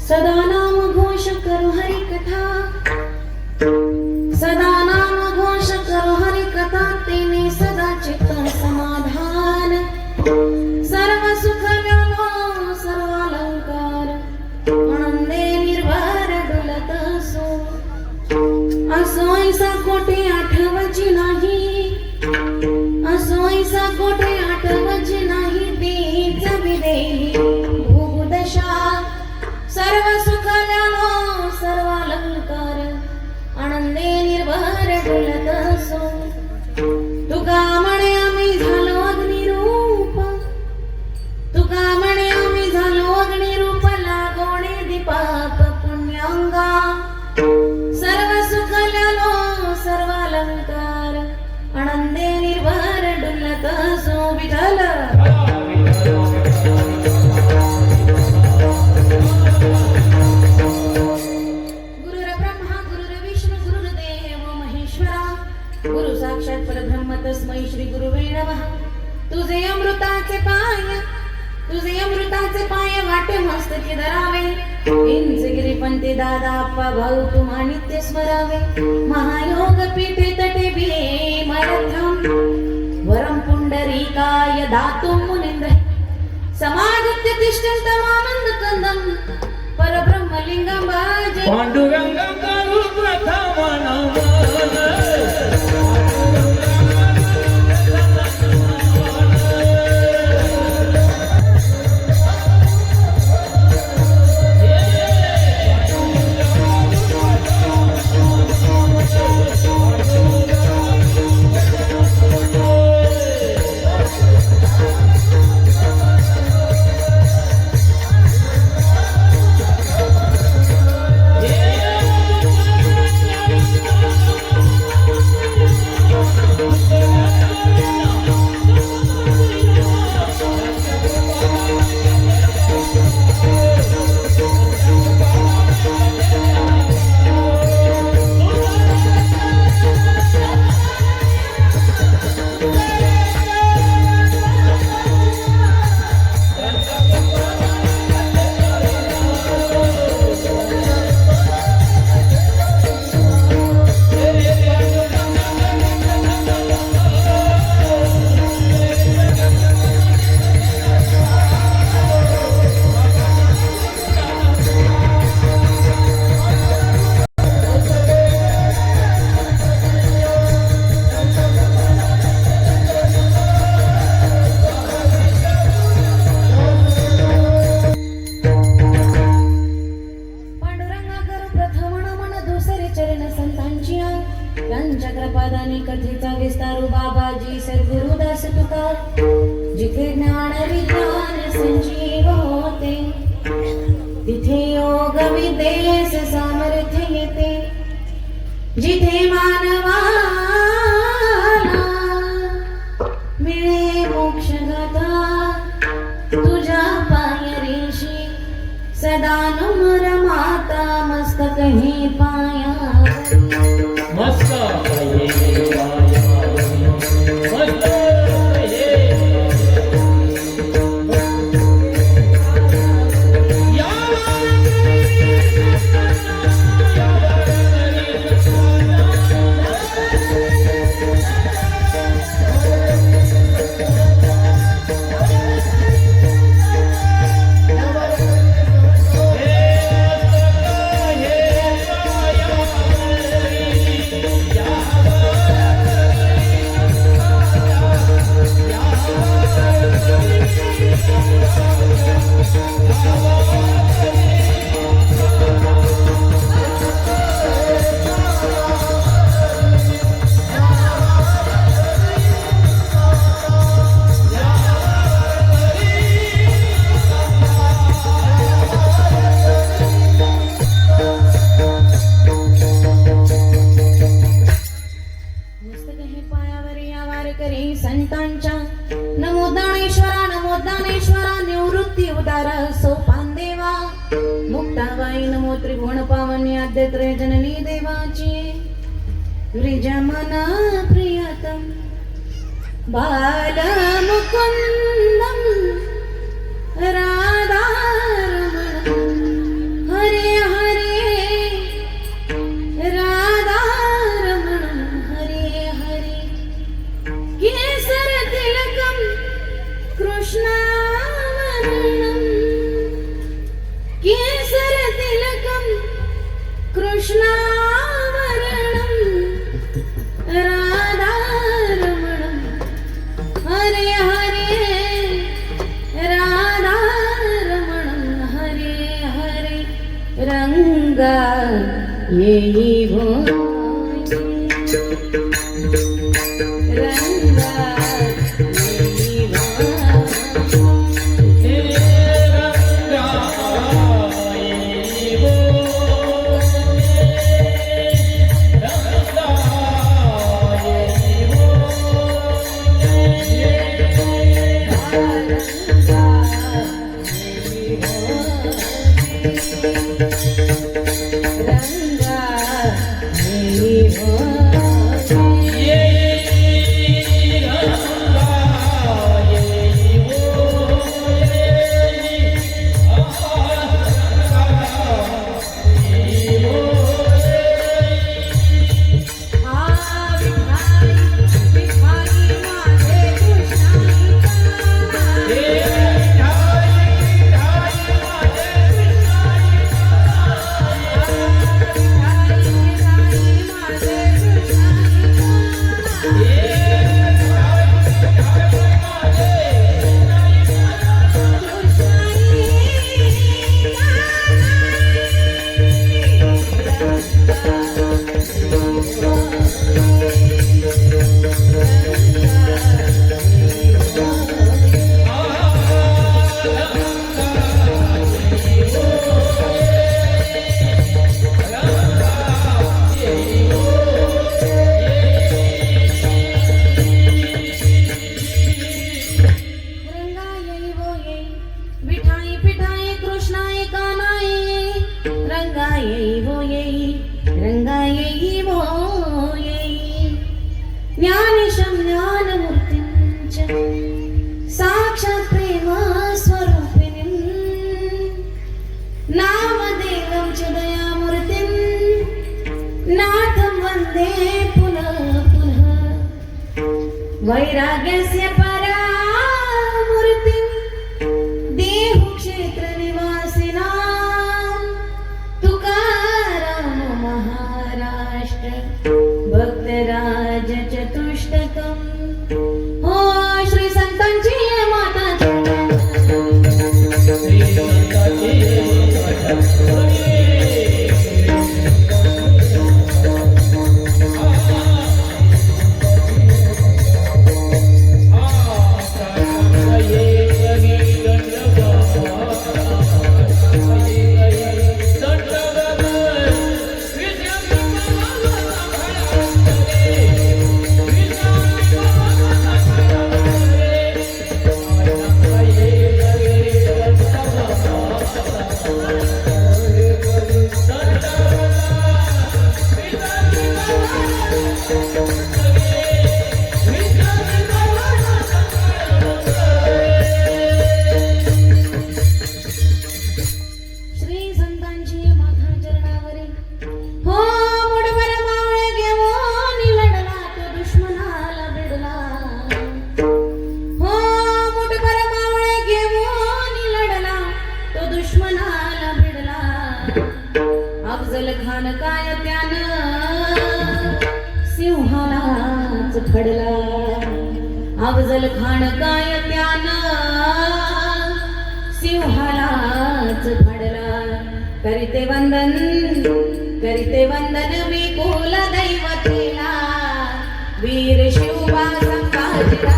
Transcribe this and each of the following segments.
सदा नाम घोष करो हरि कथा, सदा नाम घोष करो हरि कथा, तेने सदा चित्त समाधान, सर्व सुख व्यामो सर्व अलंकार, आनंदे निर्भर डुलत असो. असो ऐसा कोठे आठवची नाही, असो ऐसा कोठे आठवची नाही, देईच विदेही भूदशा, सर्व सुख व्यामो सर्व अलंकार, आनंदे निर्भर डुलत असो. तुका म्हणे आम्ही झालो अग्निरूप, तुका म्हणे आम्ही झालो अग्निरूप, लागोणे दीपाप पुण्यांगा, सर्व सुख ल्यालो सर्व अलंकार, आनंदे निर्भर डुलत असो. विठ्ठल गुरु साक्षात परब्रह्म तस्मै श्री गुरुवे नमः. तुझे अमृताचे पाय, तुझे अमृताचे पाय वाटे मस्तकी धरावे, इंचगिरी पंते दादा आप्पा भाऊ तुम्हा नित्य स्मरावे. महायोग पीठे तटे भीमरथम, वरम पुंडरीकाय दातुम मुनींद्र, समागत्य तिष्ठन्तमानंद कंदम, परब्रह्मलिंगम भजे. पांडुरंगम करू प्रथम नमः. त्यांच्या कृपादानी कथेचा विस्तारू बाबाजी सद्गुरुदास तुका. जिथे ज्ञान विज्ञान संजीव होते, तिथे योग विद्येस सामर्थ्य येते. जिथे मानवाला मिळे मोक्ष गाथा, तुझ्या पायरीशी सदा नम्र माता, मस्तक हे पाया मस्त पाये पाया, मस्त संतांच्या. नमो ज्ञानेश्वरा नमो ज्ञानेश्वरा, निवृत्ती उदार सोपान देवा. मुक्ताबाई नमो त्रिभुवन पावनी, आद्यत्रय जननी देवाची. विजमना प्रियतम बाल मुकुंदम, राधा रमण रंगा येई भोई रंगा येई भोई हे रंगा येई भोई रंगा येई विठाई पिठाई कृष्णाई कानाई रंगा येई वो येई रंगा येई वो येई ज्ञानिशं ज्ञानमूर्तिं च साक्षात् प्रेम स्वरूपिणीं नामदेवं च दयामूर्तिं नाथं वन्दे पुनः पुनः वैराग्यस्य परामूर्तिं क्षेत्रनिवासिना तुकाराम महाराष्ट्र भक्तराज चतुष्टकम् हो श्री संतांची माता श्री संतांची अफजल खान काय त्यानं सिंहालाच फडला अफजल खान काय त्यानं सिंहालाच फडला करीते वंदन विकुल दैवतेला वीर शिवबा संभाजीला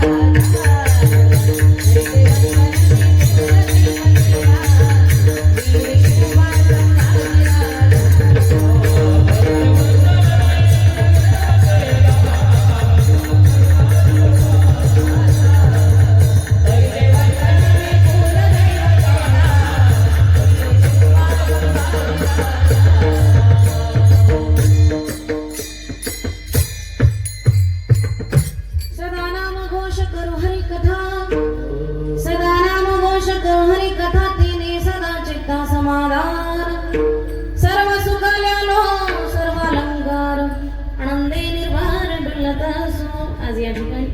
सर्व सुखाल्यालो सर्व अलंकार आनंदे निर्वार डुलत असो. आज या ठिकाणी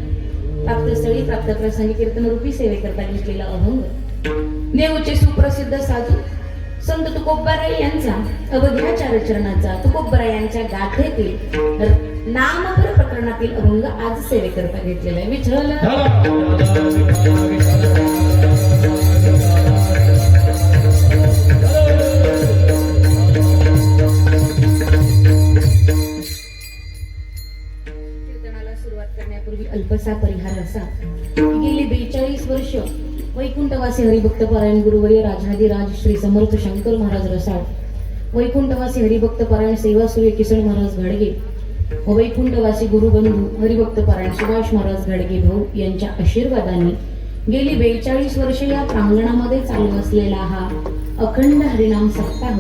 प्राप्तस्थळी प्राप्त प्रसंगी कीर्तन रूपी सेवेकरता घेतलेला अभंग देवचे सुप्रसिद्ध साधू संत तुकोबाराय यांचा अवघ्या चरणाचा तुकोबाराय यांच्या गाथेतील नामपर प्रकरणातील अभंग आज सेवेकरता घेतलेला आहे. विठ्ठल अल्पसा परिहार असा की गेली 42 वर्ष वैकुंठवासी हरिभक्त पारायण गुरुवर्य राजाधिराज श्री समर्थ शंकर महाराज रसाळ, वैकुंठवासी हरिभक्त पारायण सेवा सूर्य किसन महाराज घाडगे व वैकुंठवासी गुरुबंधू हरिभक्त पारायण सुभाष महाराज घाडगे भाऊ यांच्या आशीर्वादाने गेली 42 वर्ष या प्रांगणामध्ये चालू असलेला हा अखंड हरिनाम सप्ताह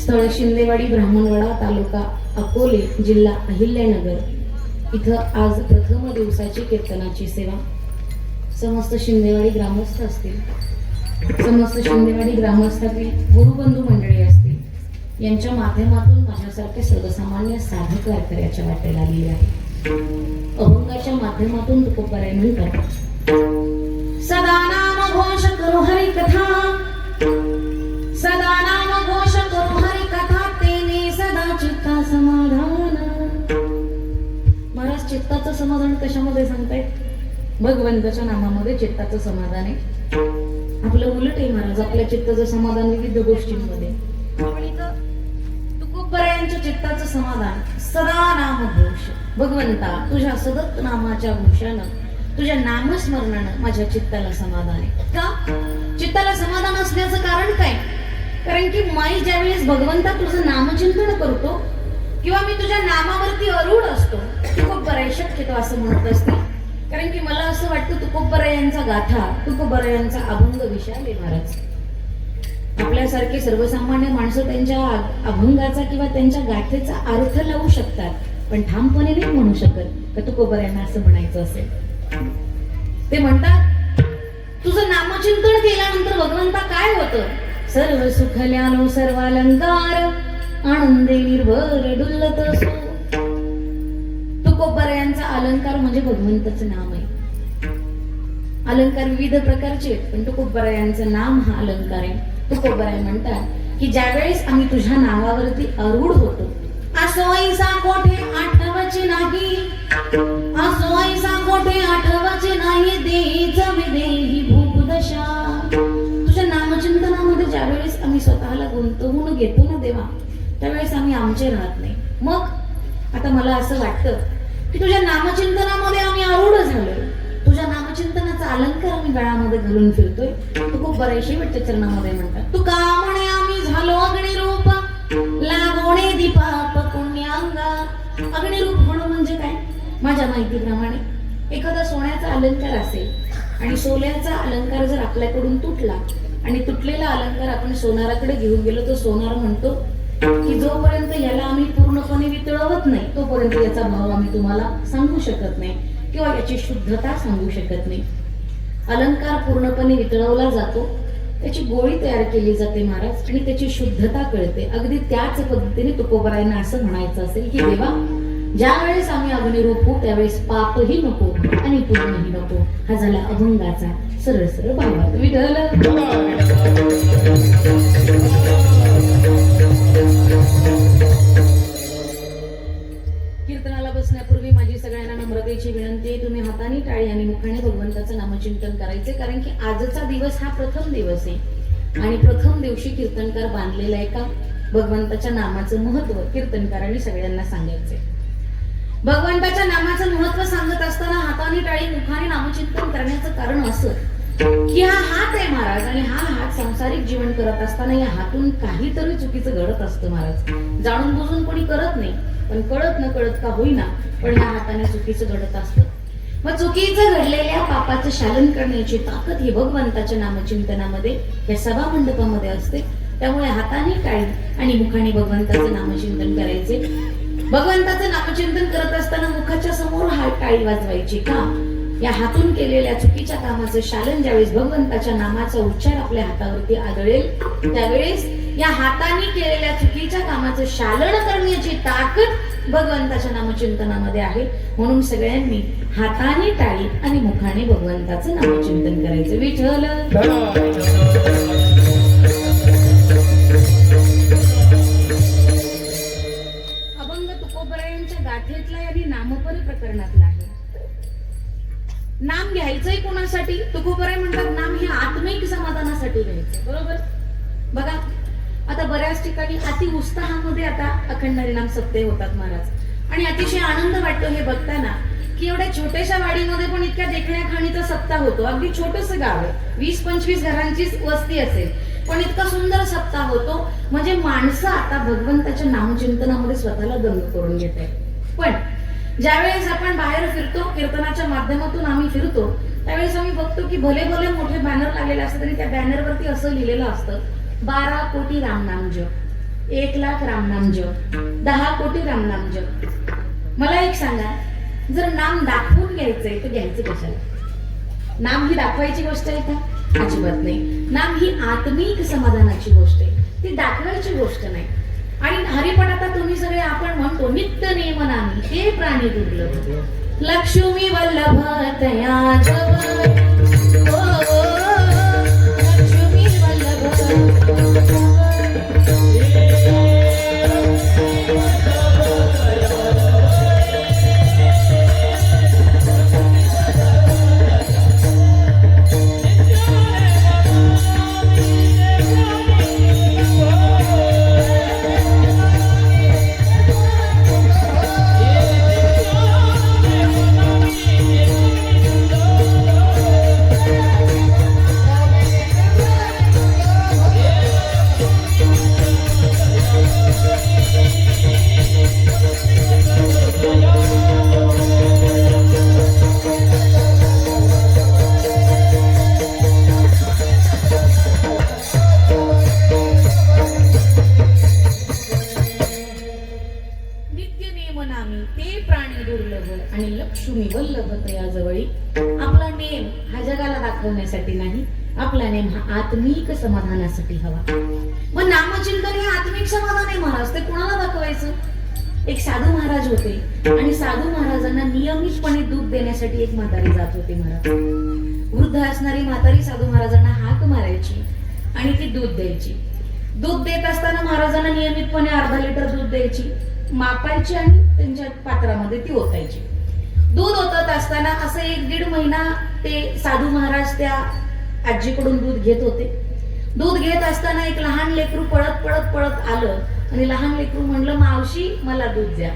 स्थळ शिंदेवाडी ब्राह्मणवाडा तालुका अकोले जिल्हा अहिल्यानगर इथं आज प्रथम दिवसाची कीर्तनाची सेवा समस्त शिंदेवाडी ग्रामस्थ असतील, समस्त शिंदेवाडी ग्रामस्थातील गुरुबंधू मंडळी असतील यांच्या माध्यमातून माझ्यासारखे सर्वसामान्य साधक वारकऱ्याच्या वाटेला आलेले आहे. अभंगाच्या माध्यमातून तुकोबाराय म्हणतात, सदा नाम घोष करो हरि कथा, सदा नाम घोष करो हरि कथा, तेने सदा चित्ता समाधान. महाराज चित्ताचं समाधान कशामध्ये सांगतायत? भगवंताच्या नामामध्ये चित्ताचं समाधान आहे. आपलं उलट आहे महाराज, आपल्या चित्ताचं समाधान विविध गोष्टींमध्ये. पण इथं तुकोबारायांच्या चित्ताचं समाधान सदा नाम घोष, भगवंता तुझ्या सतत नामाच्या घोषानं तुझ्या नामस्मरणानं माझ्या चित्ताला समाधान आहे. का चित्ताला समाधान असण्याचं कारण काय? कारण की माई ज्यावेळेस भगवंता तुझं नामचिंतन करतो किंवा मी तुझ्या नामावरती अरूढ असतो, तुकोबाराय शक्यतो असं म्हणत असते. कारण की मला असं वाटतं तुकोबारायांचा गाथा, तुकोबारायांचा अभंग विशाल आहे महाराज. आपल्यासारखे सर्वसामान्य माणसं त्यांच्या अभंगाचा किंवा त्यांच्या गाथेचा अर्थ लावू शकतात, पण ठामपणे नाही म्हणू शकत का तुकोबारायांना असं म्हणायचं असेल. ते म्हणतात, तुझं नामचिंतन केल्यानंतर भगवंता काय होतं? सर्व सुखल्यानो सर्वालंकार, आनंदे निर्भर डुल्लत असो. तुकोबारायांचा अलंकार म्हणजे भगवंताचं नाम आहे. अलंकार विविध प्रकारचे आहेत, पण तुकोबारायांचं नाम हा अलंकार आहे. तुकोबाराय म्हणतात की ज्यावेळेस आम्ही तुझ्या नावावरती अरूढ होतो, असो ऐसा कोठे आठवचे नाही, असो ऐसा कोठे आठवचे नाही, देईच विदेही भूपदशा. तुझ्या नामचिंतनामध्ये ज्यावेळेस आम्ही स्वतःला गुंतवून घेतो ना देवा, त्यावेळेस आम्ही आमचे राहत नाही. मग आता मला असं वाटतं की तुझ्या नामचिंतनामध्ये आम्ही आरूढ झालोय, तुझ्या नामचिंतनाचा अलंकार आम्ही गळ्यामध्ये घालून फिरतोय. तू खूप बऱ्याचशा शेवटच्या चरणामध्ये म्हणतात, तू का म्हणे आम्ही झालो अग्निरूप, लागोणे दीपाप पुण्यांगा. अग्निरूप होणं म्हणजे काय? माझ्या माहितीप्रमाणे एखादा सोन्याचा अलंकार असेल आणि सोन्याचा अलंकार जर आपल्याकडून तुटला आणि तुटलेला अलंकार आपण सोनाराकडे घेऊन गेलो, तर सोनार म्हणतो की जोपर्यंत याला आम्ही पूर्णपणे वितळवत नाही तोपर्यंत याचा भाव आम्ही तुम्हाला सांगू शकत नाही किंवा याची शुद्धता सांगू शकत नाही. अलंकार पूर्णपणे वितळवला जातो, त्याची गोळी तयार केली जाते महाराज, आणि त्याची शुद्धता कळते. अगदी त्याच पद्धतीने तुकोबारायांना असं म्हणायचं असेल की देवा, ज्या वेळेस आम्ही अग्निरूप होऊ त्यावेळेस पापही नको आणि पुण्यही नको. हा झाला अभंगाचा सरळ सरळ भावार्थ. विठ्ठल कीर्तनाला बसण्यापूर्वी माझी सगळ्यांना नम्रतेची विनंती आहे, तुम्ही हाताने टाळी आणि मुखाने भगवंताचं नामचिंतन करायचे. कारण की आजचा दिवस हा प्रथम दिवस आहे आणि प्रथम दिवशी कीर्तनकार बांधलेला आहे का भगवंताच्या नामाचं महत्व कीर्तनकारांनी सगळ्यांना सांगायचे. भगवंताच्या नामाचं महत्व सांगत असताना हाताने टाळी मुखाने नामचिंतन करण्याचं कारण असं की हा हात आहे महाराज, आणि हा हात सांसारिक जीवन करत असताना या हातून काहीतरी चुकीचं घडत असतं महाराज. जाणून बुजून कोणी करत नाही, पण कळत न कळत का होईना पण या हाताने चुकीचं घडत असतं. मग चुकीचं घडलेल्या पापाचं शालन करण्याची ताकद ही भगवंताच्या नामचिंतनामध्ये या सभा मंडपामध्ये असते. त्यामुळे हाताने टाळी आणि मुखाने भगवंताचं नामचिंतन करायचे. भगवंताचं नामचिंतन करत असताना मुखाच्या समोर हा टाळी वाजवायची का? या हातून केलेल्या चुकीच्या कामाचं शालन ज्यावेळेस भगवंताच्या नामाचा उच्चार आपल्या हातावरती आदळेल त्यावेळेस या हाताने केलेल्या चुकीच्या कामाचं शालन करण्याची ताकद भगवंताच्या नामचिंतनामध्ये आहे. म्हणून सगळ्यांनी हाताने टाळी आणि मुखाने भगवंताचं नामचिंतन करायचं. विठ्ठल अभंग तुकोबारायांच्या गाथेतला आणि नामपर प्रकरणातला आहे. नाम घ्यायचंय कोणासाठी? तुकोबाराय म्हणतात नाम हे आत्मिक समाधानासाठी घ्यायचं. बरोबर? बघा आता बऱ्याच ठिकाणी अति उत्साहामध्ये आता अखंड हरिनाम सप्ताह होतात महाराज, आणि अतिशय आनंद वाटतो हे बघताना की एवढ्या छोट्याशा वाडीमध्ये पण इतक्या देखण्या खाणीचा सप्ताह होतो. अगदी छोटंसं गाव आहे, 20-25 घरांची वस्ती असेल, पण इतका सुंदर सप्ताह होतो. म्हणजे माणसं आता भगवंताच्या नामचिंतनामध्ये स्वतःला दंग करून घेत आहे. पण ज्यावेळेस आपण बाहेर फिरतो, कीर्तनाच्या माध्यमातून आम्ही फिरतो, त्यावेळेस आम्ही बघतो की भले भले मोठे बॅनर लागलेले असतात तरी त्या बॅनरवरती असं लिहिलेलं असतं 12 कोटी रामनाम जप, 1 लाख रामनाम जप, 10 कोटी रामनाम जप. मला एक सांगा, जर नाम दाखवून घ्यायचंय तर घ्यायचं कशाला? नाम ही दाखवायची गोष्ट आहे का? अजिबात नाही. नाम ही आत्मिक समाधानाची गोष्ट आहे, ती दाखवायची गोष्ट नाही. आणि हरिपण आता तुम्ही सगळे आपण म्हणतो नित्य नियम नामी ते प्राणी दुर्लभ, लक्ष्मी वल्लभ तया जवळ, लक्ष्मी वल्लभ. आणि लक्ष्मी वल्लभ तया जवळी. आपला नेम हा जगाला दाखवण्यासाठी नाही, आपला नेम हा आत्मिक समाधानासाठी हवा. मग नामचिंतन हे आत्मिक समाधान आहे महाराज, ते कोणाला दाखवायचं? एक साधू महाराज होते आणि साधू महाराजांना नियमितपणे दूध देण्यासाठी एक म्हातारी जात होती. महाराज वृद्ध असणारी म्हातारी साधू महाराजांना हाक मारायची आणि ती दूध द्यायची. दूध देत असताना महाराजांना नियमितपणे अर्धा लिटर दूध द्यायची, मापायची आणि त्यांच्या पात्रामध्ये ती ओतायची. दूध ओतत असताना असं 1-1.5 महिना ते साधू महाराज त्या आजीकडून दूध घेत होते. दूध घेत असताना एक लहान लेकरू पळत पळत पळत आलं आणि लहान लेकरू म्हणलं, मावशी मला दूध द्या,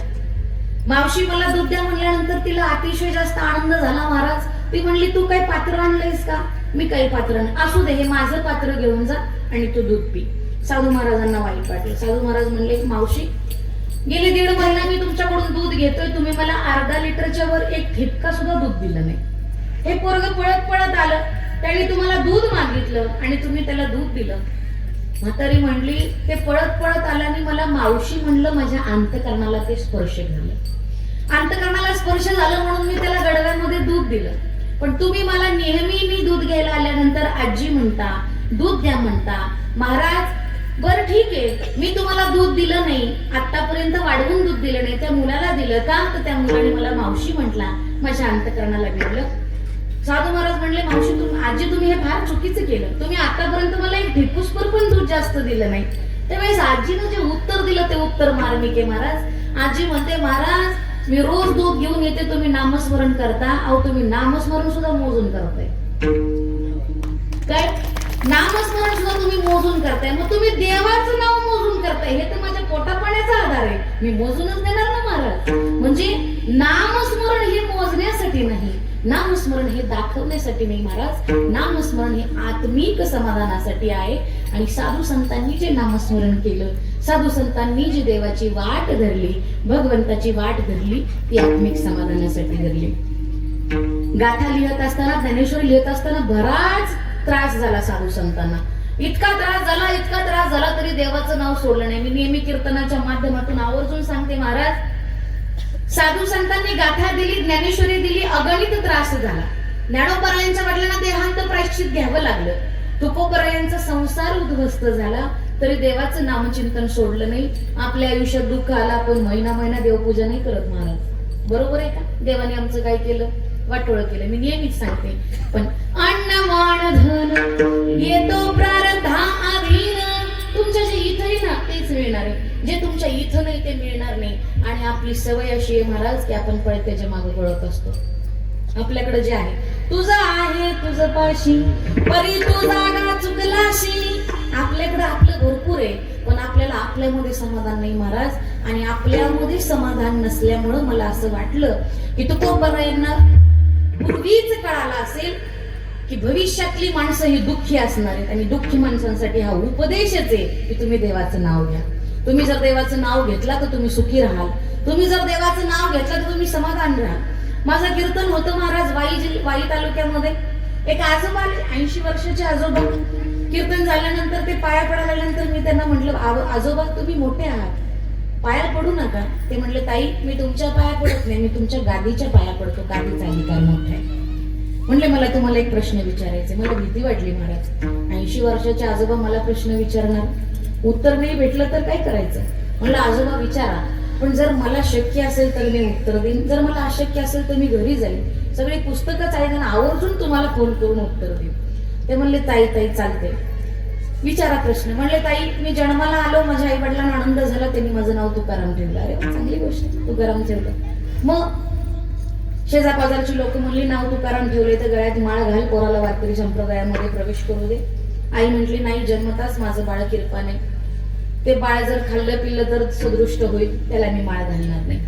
मावशी मला दूध द्या. म्हणल्यानंतर तिला अतिशय जास्त आनंद झाला महाराज. ती म्हणली, तू काही पात्र आणलंयस का? मी काही पात्र नाही. असू दे, हे माझं पात्र घेऊन जा आणि तू दूध पी. साधू महाराजांना वाईट वाटलं. साधू महाराज म्हणले, मावशी गेली 1.5 महिना मी तुमच्याकडून दूध घेतोय, तुम्ही मला अर्धा लिटरच्या वर एक ठिपका सुद्धा दूध दिलं नाही. हे पोरग पळत पळत आलं, त्याने तुम्हाला दूध मागितलं आणि तुम्ही त्याला दूध दिलं. म्हातारी म्हणली, ते पळत पळत आल्याने मला मावशी म्हणलं, माझ्या अंतकरणाला ते स्पर्श झालं, अंतकरणाला स्पर्श झालं म्हणून मी त्याला गडव्यामध्ये दूध दिलं. पण तुम्ही मला नेहमी मी दूध घ्यायला आल्यानंतर आजी म्हणता, दूध द्या म्हणता. महाराज बरं ठीक आहे, मी तुम्हाला दूध दिलं नाही, आतापर्यंत वाढवून दूध दिलं नाही, त्या मुलाला दिलं का? तर त्या मुलाने मला मावशी म्हटला, माझ्या अंतकरणाला गेलं. साधू महाराज म्हणले, मावशी आजी तुम्ही हे फार चुकीचं केलं, तुम्ही आतापर्यंत मला एक ढिपूसभर पण दूध जास्त दिलं नाही. त्यावेळेस आजीनं जे उत्तर दिलं ते उत्तर मार्मिक आहे महाराज. आजी म्हणते, महाराज मी रोज दूध घेऊन येते, तुम्ही नामस्मरण करता, अहो तुम्ही नामस्मरण सुद्धा मोजून करताय काय? नामस्मरण सुद्धा तुम्ही मोजून करताय, मग तुम्ही देवाचं नाव मोजून करताय, हे तर माझ्या पोटापाण्याचा आधार आहे, मी मोजूनच देणार ना महाराज. म्हणजे नामस्मरण हे मोजण्यासाठी नाही, नामस्मरण हे दाखवण्यासाठी नाही महाराज. नामस्मरण हे आत्मिक समाधानासाठी आहे. आणि साधू संतांनी जे नामस्मरण केलं, साधू संतांनी जी देवाची वाट धरली, भगवंताची वाट धरली, ती आत्मिक समाधानासाठी धरली. गाथा लिहत असताना, ज्ञानेश्वरी लिहत असताना बराच त्रास झाला साधू संतांना. इतका त्रास झाला तरी देवाचं नाव सोडलं नाही. मी नेहमी कीर्तनाच्या माध्यमातून आवर्जून सांगते महाराज, साधू संतांनी गाथा दिली, ज्ञानेश्वरी दिली, अगणित त्रास झाला. ज्ञानोबरायांच्या वडिलांना देहांत प्रायश्चित घ्यावं लागलं, तुकोबरायांचा संसार उद्ध्वस्त झाला, तरी देवाचं नामचिंतन सोडलं नाही. आपल्या आयुष्यात दुःख आला पण महिना देवपूजा नाही करत महाराज. बरोबर आहे का? देवाने आमचं काय केलं? वाटोळ केलं. मी नेहमीच सांगते, पण अन्न वाण धन येतो प्रारब्धा अधीन. तुमच्या जे इथं आहे ना तेच मिळणार आहे, जे तुमच्या इथं नाही ते मिळणार नाही. आणि आपली सवय अशी आहे महाराज की आपण पळत्याच्या मागे पळत असतो. आपल्याकडे जे आहे, तुझं आहे तुझं पाशी परी तू जागा चुकलाशी. आपल्याकडे आपलं भरपूर आहे, पण आपल्याला आपल्यामध्ये समाधान नाही महाराज, आणि आपल्यामध्ये समाधान नसल्यामुळं मला असं वाटलं की तुकोबारायांना पूर्वीच कळालं असेल की भविष्यातली माणसं ही दुःखी असणार आहेत, आणि दुःखी माणसांसाठी हा उपदेशच आहे की तुम्ही देवाचं नाव घ्या. तुम्ही जर देवाचं नाव घेतला तर तुम्ही सुखी राहाल, तुम्ही जर देवाचं नाव घेतलं तर तुम्ही समाधान राहाल. माझं कीर्तन होतं महाराज वाई तालुक्यामध्ये. एक आजोबा आले, 80 वर्षाचे आजोबा. कीर्तन झाल्यानंतर ते पाया पडायला लागल्यानंतर मी त्यांना म्हटलं, आजोबा तुम्ही मोठे आहात, पाया पडू नका. ते म्हणले, ताई मी तुमच्या पाया पडत नाही, मी तुमच्या गादीच्या पाया पडतो, गादीचा अधिकार मोठा आहे. म्हणले, मला तुम्हाला एक प्रश्न विचारायचे. मला भीती वाटली महाराज, 80 वर्षाचे आजोबा मला प्रश्न विचारणार, उत्तर नाही भेटलं तर काय करायचं. म्हणलं, आजोबा विचारा, पण जर मला शक्य असेल तर मी उत्तर देईन, जर मला अशक्य असेल तर मी घरी जाईन, सगळी पुस्तकच आहेत आणि आवर्जून तुम्हाला फोन करून उत्तर देईन. ते म्हणले, ताई चालते, विचारा प्रश्न. म्हणले, ताई मी जन्माला आलो, माझ्या आई वडिलांना आनंद झाला, त्यांनी माझं नाव तुकाराम ठेवलं. अरे चांगली गोष्ट, तुकाराम ठेवलं. मग शेजापाजारची लोक म्हणली, नाव तुकाराम ठेवले तर गळ्यात माळ घाल, पोराला वारकरी संप्रदायामध्ये प्रवेश करू दे. आई म्हटली, नाही, जन्मताच माझं बाळ किरपाने, ते बाळ जर खाल्लं पिल्लं तर सदृष्ट होईल, त्याला मी माळ घालणार नाही.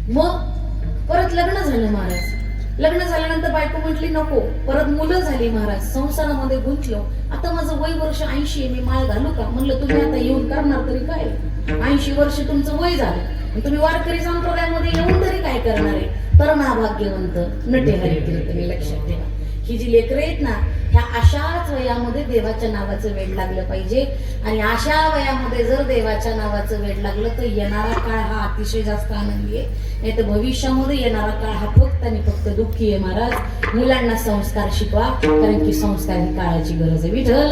मग परत लग्न झालं महाराज. लग्न झाल्यानंतर बायको म्हटली, नको. परत मुलं झाली महाराज, संसारामध्ये गुंतलो. आता माझं वय वर्ष 80 आहे, मी माळ घालू का. म्हणलं, तुम्ही आता येऊन करणार तरी काय, 80 वर्ष तुमचं वय झालं, तुम्ही वारकरी संप्रदायामध्ये येऊन तरी काय करणार आहे. तर ना भाग्यवंत नटे हरी कीर्तने. लक्षात ठेवा, ही जी लेकरं आहेत ना, ह्या अशाच वयामध्ये देवाच्या नावाचं वेड लागलं पाहिजे. आणि अशा वयामध्ये जर देवाच्या नावाचं वेड लागलं तर येणारा काळ हा अतिशय जास्त आनंदी आहे, नाही तर भविष्यामध्ये येणारा काळ हा फक्त आणि फक्त दुःखी आहे. महाराज, मुलांना संस्कार शिकवा, कारण की संस्कार ही काळाची गरज आहे. विठ्ठल.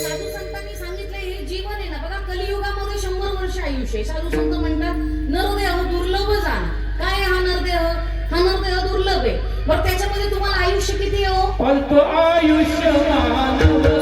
साधू संतांनी सांगितलं, हे जीवन आहे ना बघा, कलियुगामध्ये 100 वर्ष आयुष्य आहे. साधू संत म्हणतात, नरदेह दुर्लभ जाण. काय हा नरदेह? हा नरदेह दुर्लभ आहे. बरं, त्याच्यामध्ये तुम्हाला आयुष्य किती आहे हो? अल्प आयुष्य मानव देह.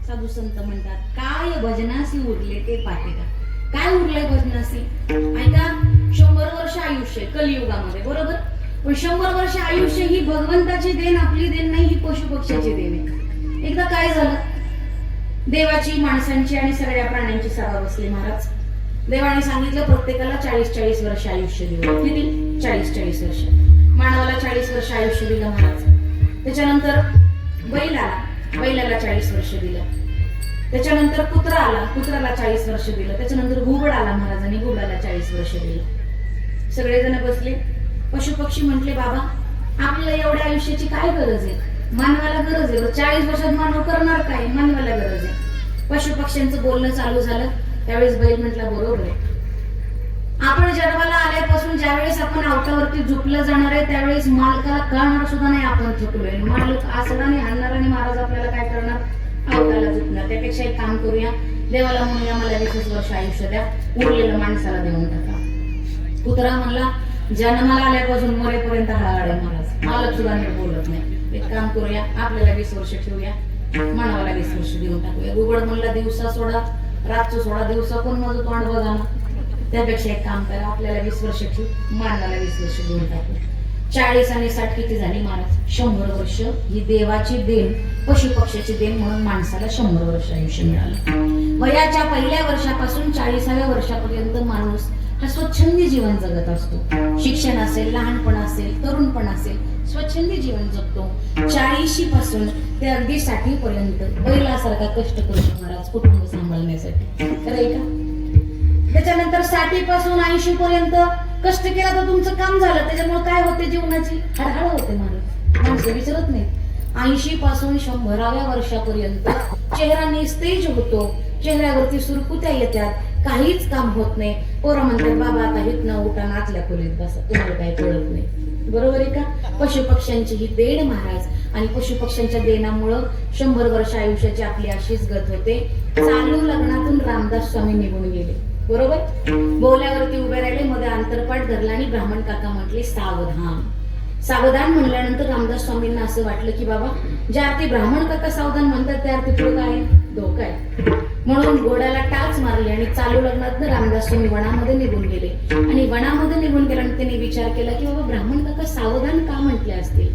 साधू संत म्हणतात, काय भजनासी उरले ते पाठिका. काय उरले भजनासी? ऐका, 100 वर्ष आयुष्य कलियुगामध्ये, बरोबर. पण 100 वर्ष आयुष्य ही भगवंताची देण, आपली देण नाही, ही पशुपक्ष्याची देण आहे. एकदा काय झालं, देवाची, माणसांची आणि सगळ्या प्राण्यांची सभा बसली महाराज. देवाने सांगितलं, प्रत्येकाला 40-40 वर्ष आयुष्य दिलं. किती? 40-40 वर्ष. मानवाला 40 वर्ष आयुष्य दिलं महाराज. त्याच्यानंतर बैल आला, बैलाला 40 वर्ष दिलं. त्याच्यानंतर कुत्रा आला, कुत्र्याला 40 वर्ष दिलं. त्याच्यानंतर घुबड आला महाराज, आणि घुबडाला 40 वर्ष दिलं. सगळेजण बसले. पशुपक्षी म्हटले, बाबा आपल्याला एवढ्या आयुष्याची काय गरज आहे? मानवाला गरज आहे, 40 वर्षात मानव करणार काय? मानवाला गरज आहे. पशुपक्ष्यांचं बोलणं चालू झालं. त्यावेळेस बैल म्हटला, बरोबर आहे, आपण जन्माला आल्यापासून ज्यावेळेस आपण अवतावरती झोपलं जाणार आहे, त्यावेळेस मालकाला कळणार सुद्धा नाही आपण झोपलोय. मालक आसडाने हाणणार आणि महाराज आपल्याला काय करणार? अवताला झोपणार. त्यापेक्षा एक काम करूया, देवाला म्हणूया, मला 20 वर्ष आयुष्य द्या, उरलेलं माणसाला देऊन टाका. कुत्रा म्हणला, जन्माला आल्यापासून मरेपर्यंत हळहळ आहे महाराज, मालक सुद्धा नीट बोलत नाही. एक काम करूया, आपल्याला 20 वर्ष ठेवूया, मानवाला 20 वर्ष देऊन टाकूया. घुबड म्हणला, दिवसा सोडा, रातचं सोडा, दिवसा कोण माझं तोंड बघा ना. त्यापेक्षा एक काम करा, आपल्याला 20 वर्ष ठेवू, मानवाला 20 वर्ष देऊन टाकू. 40 आणि 60 किती झाली महाराज? 100 वर्ष. ही देवाची देण, पशुपक्षाची देण म्हणून माणसाला 100 वर्ष आयुष्य मिळालं. वयाच्या पहिल्या वर्षापासून 40व्या वर्षापर्यंत माणूस हा स्वच्छंदी जीवन जगत असतो. शिक्षण असेल, लहानपण असेल, तरुणपण असेल, स्वच्छंदी जीवन जगतो. 40 पासून ते अगदी 60 पर्यंत बैलासारखा कष्ट करतो महाराज कुटुंब सांभाळण्यासाठी. खरं आहे का? त्याच्यानंतर 60 पासून 80 पर्यंत कष्ट केला तर तुमचं काम झालं. त्याच्यामुळे काय होते? जीवनाची हळहळ होते महाराज, माणसं विसरत नाही. 80 पासून 100व्या वर्षापर्यंत चेहरा निस्तेज होतो, चेहऱ्यावरती सुरकुत्या येतात, काहीच काम होत नाही. पोरं म्हणतात बाबा आता हितनं उठा आणि आतल्या खोलीत बसा, तुम्हाला काही कळत नाही. बरोबर आहे का? पशुपक्ष्यांची ही देण महाराज, आणि पशुपक्ष्यांच्या देण्यामुळं 100 वर्ष आयुष्याची आपली अशीच गत होते. चालू लग्नातून रामदास स्वामी निघून गेले. बरोबर, बोल्यावरती उभे राहिले, मध्ये अंतरपाठ धरला आणि ब्राह्मण काका म्हटले सावधान. सावधान म्हणल्यानंतर रामदास स्वामींना असं वाटलं की बाबा ज्या अर्थी ब्राह्मण काका सावधान म्हणतात त्या अर्थी पुढे काय धोका आहे. म्हणून घोड्याला टाच मारली आणि चालू लग्नात रामदास स्वामी वनामध्ये निघून गेले. आणि वनामध्ये निघून गेल्यानंतर त्यांनी विचार केला की बाबा ब्राह्मण काका सावधान का म्हटले असतील.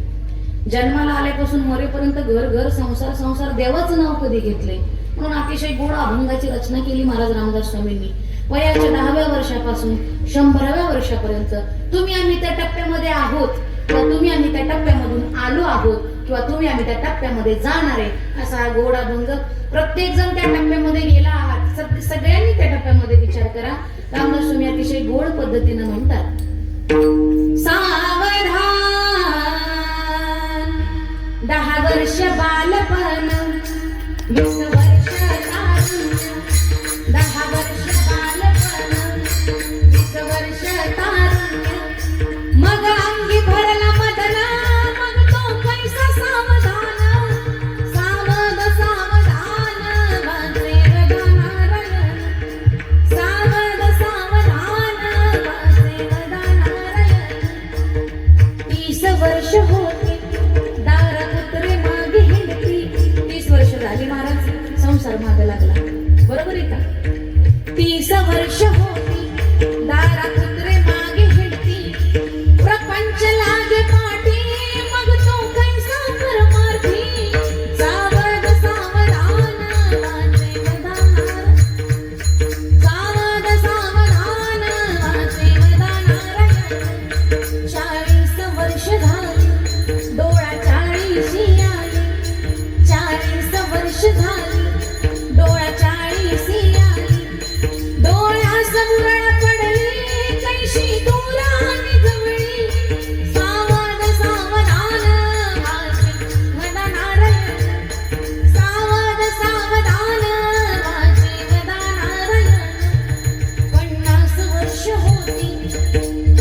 जन्माला आल्यापासून मरेपर्यंत घर घर संसार संसार देवाचं नाव कधी घेतले. म्हणून अतिशय गोड अभंगाची रचना केली महाराज रामदास स्वामींनी. वयाच्या 10व्या वर्षापासून 100व्या वर्षापर्यंत तुम्ही आम्ही त्या टप्प्यामध्ये आहोत, किंवा तुम्ही आम्ही त्या टप्प्यामधून आलो आहोत, किंवा तुम्ही आम्ही त्या टप्प्यामध्ये जाणार आहे, असा हा गोड अभंग. प्रत्येक जण त्या टप्प्यामध्ये गेला आहात, सगळ्यांनी त्या टप्प्यामध्ये विचार करा. रामदास स्वामी अतिशय गोड पद्धतीनं म्हणतात, सावधान 10 वर्ष बालपण 20 वर्ष तारुण्य, 10 वर्ष बालपण 20 वर्ष तारुण्य, मग अंगी भरला मदन, मग तो कैसा सावधान, सावध सावधान वाचे वदनारायण, सावध सावधान वाचे वदनारायण. 30 वर्ष होती दारापुत्रे मागे हिंडती. 30 वर्ष झाली महाराज, संसार मागे लागला. बरोबर आहे का? 30 वर्ष होती दारापुत्रे मागे हिंडती, प्रपंच लागे पाठी, मग तो कैसा परमार्थी, सावध सावधान वाचे वदनारायण, सावध सावधान वाचे वदनारायण. 40 वर्ष झाली डोळा 40 आली, 40 वर्ष झाली डोळा 40 आली, डोळ्यास मुरळ पडली कैशी दूर आणि जवळी, सावध सावधान वाचे वदनारायण, सावध सावधान वाचे वदनारायण. 50 वर्ष होती,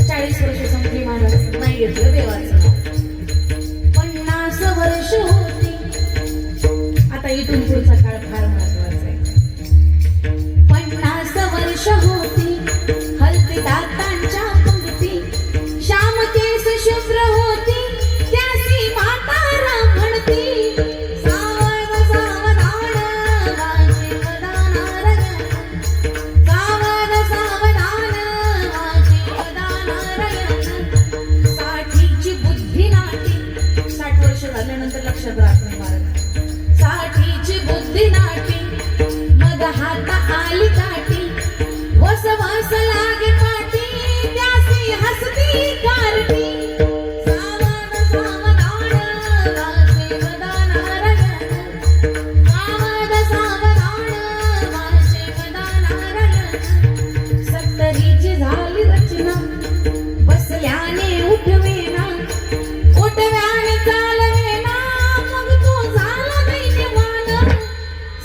40 वर्ष संपली महाराज, नाही घेतलं देवाचं नाव. 50 वर्ष होती. आता इथून पुढचा काळ फार महत्वाचा आहे. 50 वर्ष होती, हलती दातांच्या पंक्ती, श्याम केस शुभ्र होती, त्यासी म्हातारा म्हणती, सावध सावधान वाचे वदनारायण, सावध सावधान वाचे वदनारायण. 60ची बुद्धी नाटी, 60 वर्ष झाल्यानंतर लक्षात राहत नाही महाराज. 60ची बुद्धी नाटी, मग हात आली काठी, वसवास लागे पाठी, त्यासी हसती कारटी, सावध सावधान वाचे वदनारायण, सावध सावधान वाचे वदनारायण. 70ची झाली रचना, बसल्याने उठवेना, उठव्याने चालवेना, मग तो झाला दैन्यवान,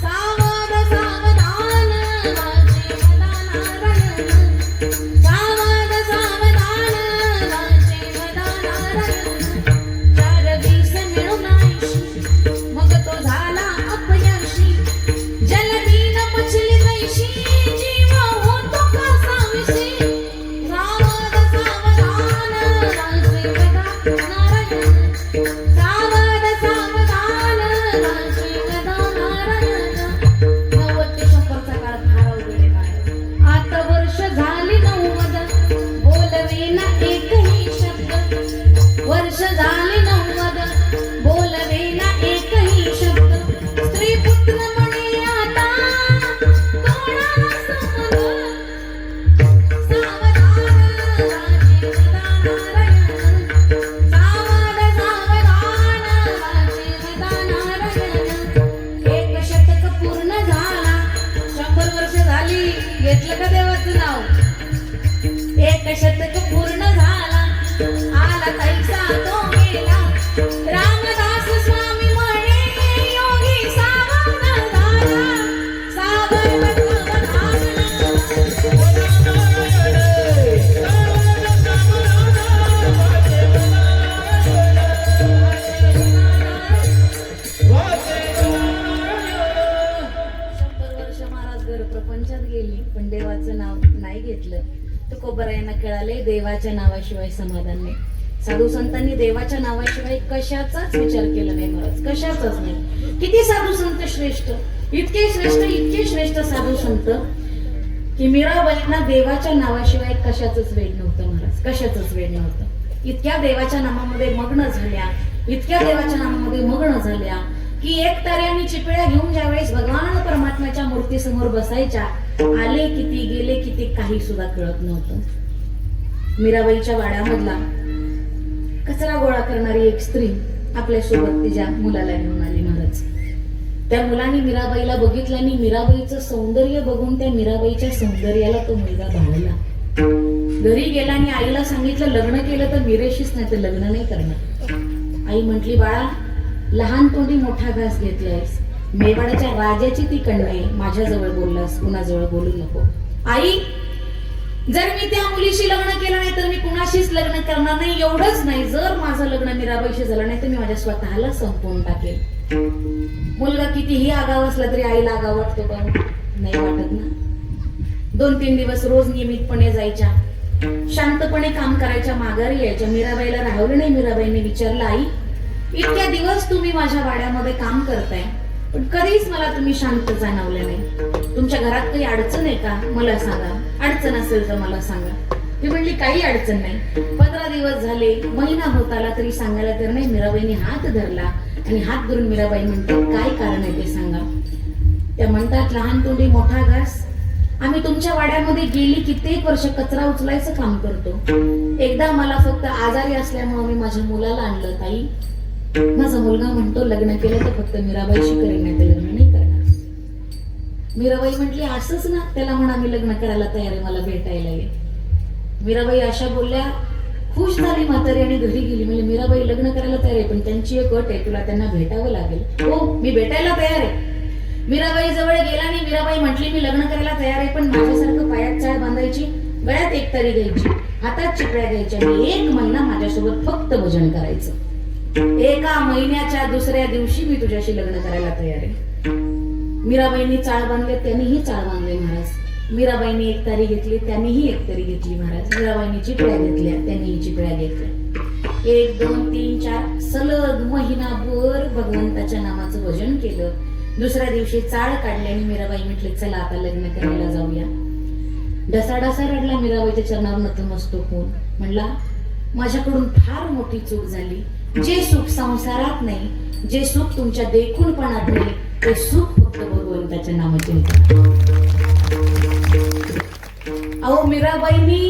सावध सावधान वाचे वदनारायण, कळाले देवाच्या नावाशिवाय समाधान नाही. साधू संतांनी देवाच्या नावाशिवाय कशाचाच विचार केला नाही महाराज, कशाचाच नाही. किती साधू संत श्रेष्ठ, इतके श्रेष्ठ साधू संत की मीराबाईंना देवाच्या नावाशिवाय कशाचंच वेळ नव्हतं महाराज, कशाचंच वेळ नव्हतं. इतक्या देवाच्या नामामध्ये मग्न झाल्या की एक ताऱ्याने चिपळ्या घेऊन ज्यावेळेस भगवान परमात्म्याच्या मूर्ती समोर बसायच्या, आले किती गेले किती काही सुद्धा कळत नव्हतं. मीराबाईच्या वाड्यामधला कचरा गोळा करणारी एक स्त्री आपल्या सोबत तिच्या मुलाला घेऊन आली महाराज. त्या मुलाने मीराबाईला बघितलं आणि मीराबाईचं सौंदर्य बघून त्या मीराबाईच्या सौंदर्याला तो मुलगा भावला. घरी गेला आणि आईला सांगितलं लग्न केलं तर मीरेशीच नाही तर लग्न नाही करणार. आई म्हटली बाळा, लहान तोंडी मोठा घास घेतलायस, मेवाडाच्या राजाची ती कन्या माझ्याजवळ बोललास, कुणाजवळ बोलू नको. आई, जर मी त्या मुलीशी लग्न केलं नाही तर मी कुणाशीच लग्न करणार नाही. एवढंच नाही, जर माझं लग्न मीराबाईशी झालं नाही तर मी माझ्या स्वतःला संपवून टाकेल. मुलगा कितीही आगाव असला तरी आईला आगाव वाटतो का? नाही वाटत ना. 2-3 दिवस रोज नियमितपणे जायच्या, शांतपणे काम करायच्या, माघारी यायच्या. मीराबाईला राहवलं नाही. मीराबाईने विचारलं, आई इतक्या दिवस तुम्ही माझ्या वाड्यामध्ये काम करताय पण कधीच मला तुम्ही शांत जाणवलं नाही. तुमच्या घरात काही अडचण आहे का? मला सांगा, अडचण असेल तर मला सांगा. ती म्हणली काही अडचण नाही. 15 दिवस झाले, महिना होत आला तरी सांगायला तर नाही. मीराबाईने हात धरला आणि हात धरून मीराबाई म्हणते काय कारण आहे ते सांगा. त्या म्हणतात लहान तोंडी मोठा घास, आम्ही तुमच्या वाड्यामध्ये गेली कित्येक वर्ष कचरा उचलायचं काम करतो. एकदा मला फक्त आजारी असल्यामुळे मी माझ्या मुलाला आणलं. ताई, माझा मुलगा म्हणतो लग्न केलं तर फक्त मीराबाईशी करेन, नाही तर लग्न नाही करणार. मीराबाई म्हटली असंच ना, त्याला म्हणा मी लग्न करायला तयार आहे, मला भेटायला ये. मीराबाई अशा बोलल्या, खुश झाली म्हातारी आणि घरी गेली. म्हणजे मीराबाई लग्न करायला तयार आहे पण त्यांची एक अट आहे, तुला त्यांना भेटावं लागेल. हो, मी भेटायला तयार आहे. मीराबाई जवळ गेला आणि मीराबाई म्हटली मी लग्न करायला तयार आहे पण माझ्यासारखं पायात चाळ बांधायची, गळ्यात एक तरी घ्यायची, हातात चिपळ्या घ्यायच्या आणि 1 महिना माझ्यासोबत फक्त भजन करायचं. 1 महिन्याच्या दुसऱ्या दिवशी मी तुझ्याशी लग्न करायला तयार आहे. मीराबाईंनी चाळ बांधले, त्यांनीही चाळ बांधले महाराज. मीराबाईंनी एक तारी घेतली, त्यांनीही एक तारी घेतली महाराज. मीराबाईंनी चिपळ्या घेतल्या, त्यांनीही चिपळ्या घेतल्या. 1, 2, 3, 4 सलग महिनाभर भगवंताच्या नामाचं भजन केलं. दुसऱ्या दिवशी चाळ काढली आणि मीराबाई म्हटले चला आता लग्न करायला जाऊया. डसाडासा रडला मीराबाईच्या चरणावर नतमस्तक होऊन. म्हणला माझ्याकडून फार मोठी चूक झाली. जे सुख संसारात नाही, जे सुख तुमच्या देखूनपणात नाही, ते सुख फक्त भगवंताच्या नामचिंतन. अहो मीराबाईंनी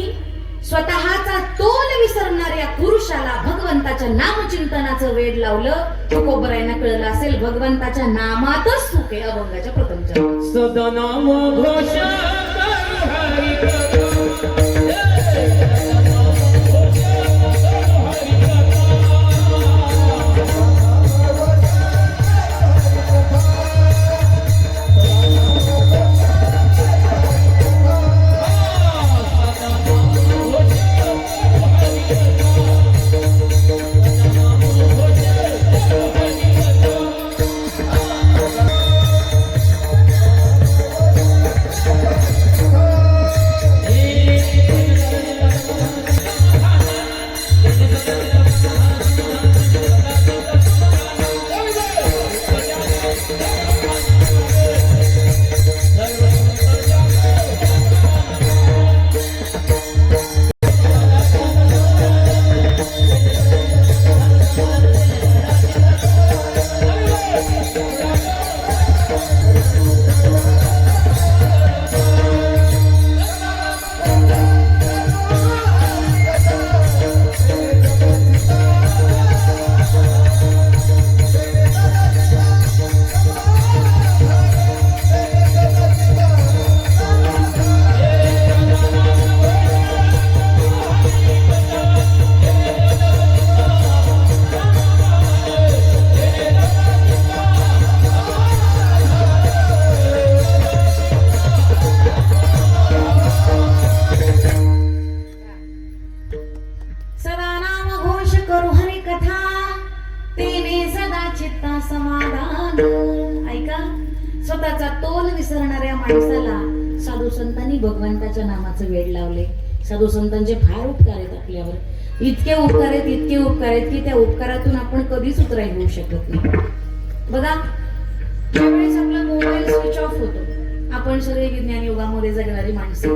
स्वतःचा तोल विसरणाऱ्या पुरुषाला भगवंताच्या नामचिंतनाचं वेड लावलं. तुकोबरायांना कळलं असेल भगवंताच्या नामातच सुख आहे. अभंगाच्या प्रथम चरणात सदा नाम घोष कर हरि कथा. स्वतःचा तोल विसरणाऱ्या माणसाला साधू संतांनी भगवंताच्या नामाचं वेड लावले. साधू संतांचे फार उपकार आहेत आपल्यावर, इतके उपकार आहेत, इतके उपकार आहेत की त्या उपकारातून आपण कधीच उतराई होऊ शकत नाही. बघा, ज्यावेळेस आपला मोबाईल स्विच ऑफ होतो, आपण सगळे विज्ञान युगामध्ये जगणारी माणसं,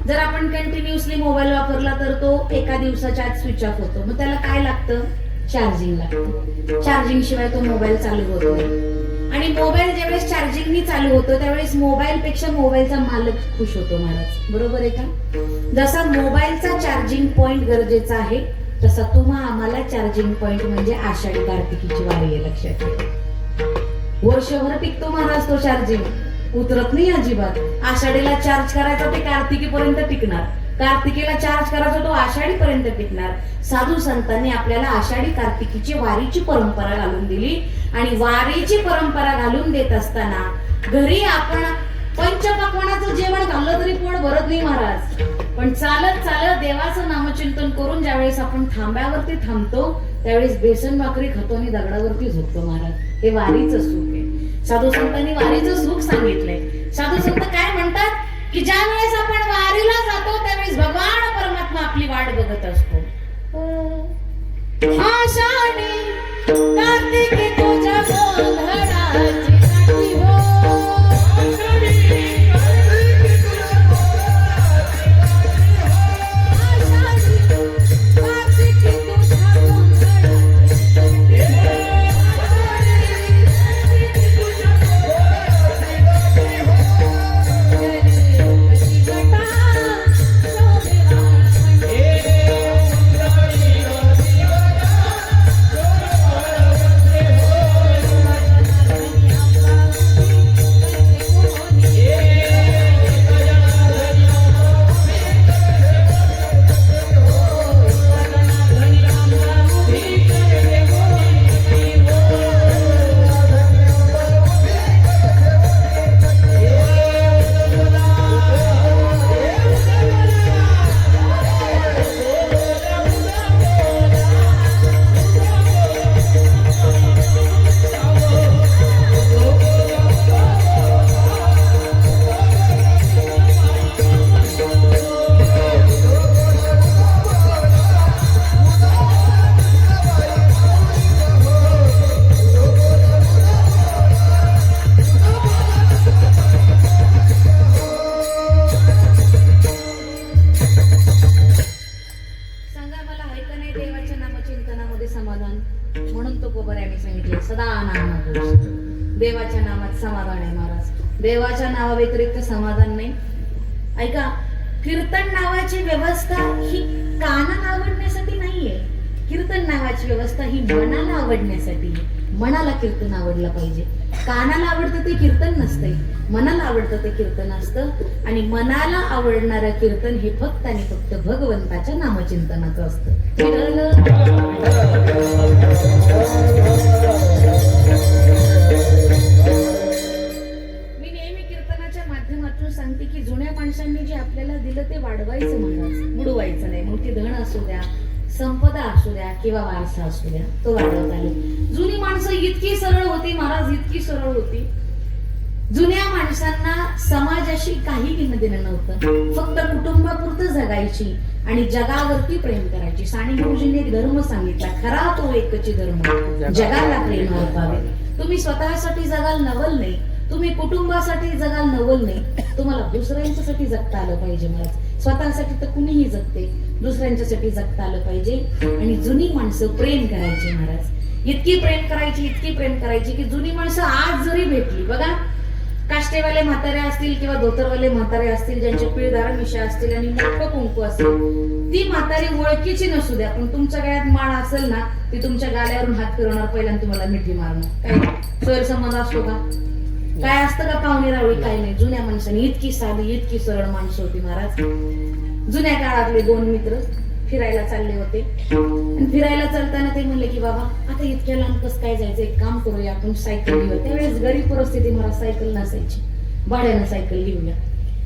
जर आपण कंटिन्युअसली मोबाईल वापरला तर तो एका दिवसाच्या आत स्विच ऑफ होतो. मग त्याला काय लागतं? चार्जिंग लागतं. चार्जिंग शिवाय तो मोबाईल चालू होत नाही. आणि मोबाईल ज्यावेळेस चार्जिंगनी चालू होतो त्यावेळेस मोबाईल पेक्षा मोबाईलचा मालक खुश होतो महाराज. बरोबर आहे का? जसा मोबाईलचा चार्जिंग पॉइंट गरजेचा आहे तसा आम्हाला चार्जिंग पॉइंट म्हणजे आषाढी कार्तिकीची वारी आहे. लक्षात ठेवा, वर्षभर टिकतो महाराज तो चार्जिंग, उतरत नाही अजिबात. आषाढीला चार्ज करायचा ते कार्तिकीपर्यंत टिकणार, कार्तिकेला चार्ज करायचा तो आषाढी पर्यंत टिकणार. साधू संतांनी आपल्याला आषाढी कार्तिकीची वारीची परंपरा घालून दिली आणि वारीची परंपरा घालून देत असताना घरी आपण पंचपक्वानाचं जेवण खाल्लं तरी पोट भरत नाही महाराज. पण चालत चालत देवाचं नामचिंतन करून ज्यावेळेस आपण थांब्यावरती थांबतो त्यावेळेस बेसन भाकरी खातो आणि दगडावरती झोपतो महाराज. हे वारीचं सुख आहे. साधू संतांनी वारीचं सुख सांगितलंय. साधू संत काय म्हणतात की ज्या वेळेस आपण वारीला जातो त्यावेळेस भगवान परमात्मा आपली वाट बघत असतो. आषाढी कार्तिकी तुझ्या गोंधळाची नाटी हो, देवाच्या नामात समाधान आहे महाराज. देवाच्या नावाव्यतिरिक्त समाधान नाही. ऐका, कीर्तन नावाची व्यवस्था ही कानाला आवडण्यासाठी नाहीये. कीर्तन नावाची व्यवस्था ही मनाला आवडण्यासाठी. मनाला कीर्तन आवडलं पाहिजे. कानाला आवडतं ते कीर्तन नसतंय, मनाला आवडतं ते कीर्तन असतं. आणि मनाला आवडणारं कीर्तन हे फक्त आणि फक्त भगवंताच्या नामचिंतनाचं असतं. मी नेहमी कीर्तनाच्या माध्यमातून सांगते की जुन्या माणसांनी जे आपल्याला दिलं ते वाढवायचं महाराज, बुडवायचं नाही. मग ती धन असू द्या, संपदा असू द्या किंवा वारसा असू द्या, तो वाढवत आले. जुनी माणसं इतकी सरळ होती महाराज, इतकी सरळ होती. जुन्या माणसांना समाजाशी काही घेणं देणं नव्हतं. फक्त कुटुंबापुरतं जगायची आणि जगावरती प्रेम करायची. साने गुरुजींनी एक धर्म सांगितला, खरा तो एकच धर्म, जगाला प्रेम अर्पावे. तुम्ही स्वतःसाठी जगाल नवल नाही, तुम्ही कुटुंबासाठी जगाल नवल नाही, तुम्हाला दुसऱ्यांच्यासाठी जगता आलं पाहिजे महाराज. स्वतःसाठी तर कुणीही जगते, दुसऱ्यांच्यासाठी जगता आलं पाहिजे. आणि जुनी माणसं प्रेम करायची महाराज, इतकी प्रेम करायची, इतकी प्रेम करायची की जुनी माणसं आज जरी भेटली, बघा काष्टेवाले म्हातारे असतील किंवा धोतरवाले म्हातारे असतील, ज्यांचे पिळदार मिशा असतील आणि मोठं कुंकू असेल, ती म्हातारी ओळखीची नसू द्या, पण तुमच्या गळ्यात माळ असेल ना, ती तुमच्या गाल्यावरून हात फिरवणार, पहिल्यांदा तुम्हाला मिठी मारणार. काय सैरसंबंध असतो का? काय असतं का पाहुणे रावळी? काय नाही. जुन्या माणसांनी इतकी साधी, इतकी सरळ माणसं होती महाराज. जुन्या काळातले दोन मित्र फिरायला चालले होते आणि फिरायला चालताना ते म्हणले की बाबा आता इतक्या लांब कसं काय जायचं, एक काम करूया आपण सायकल घेऊया. त्यावेळेस गरीब परिस्थिती महाराज, सायकल नसायची, भाड्यानं सायकल घेऊया.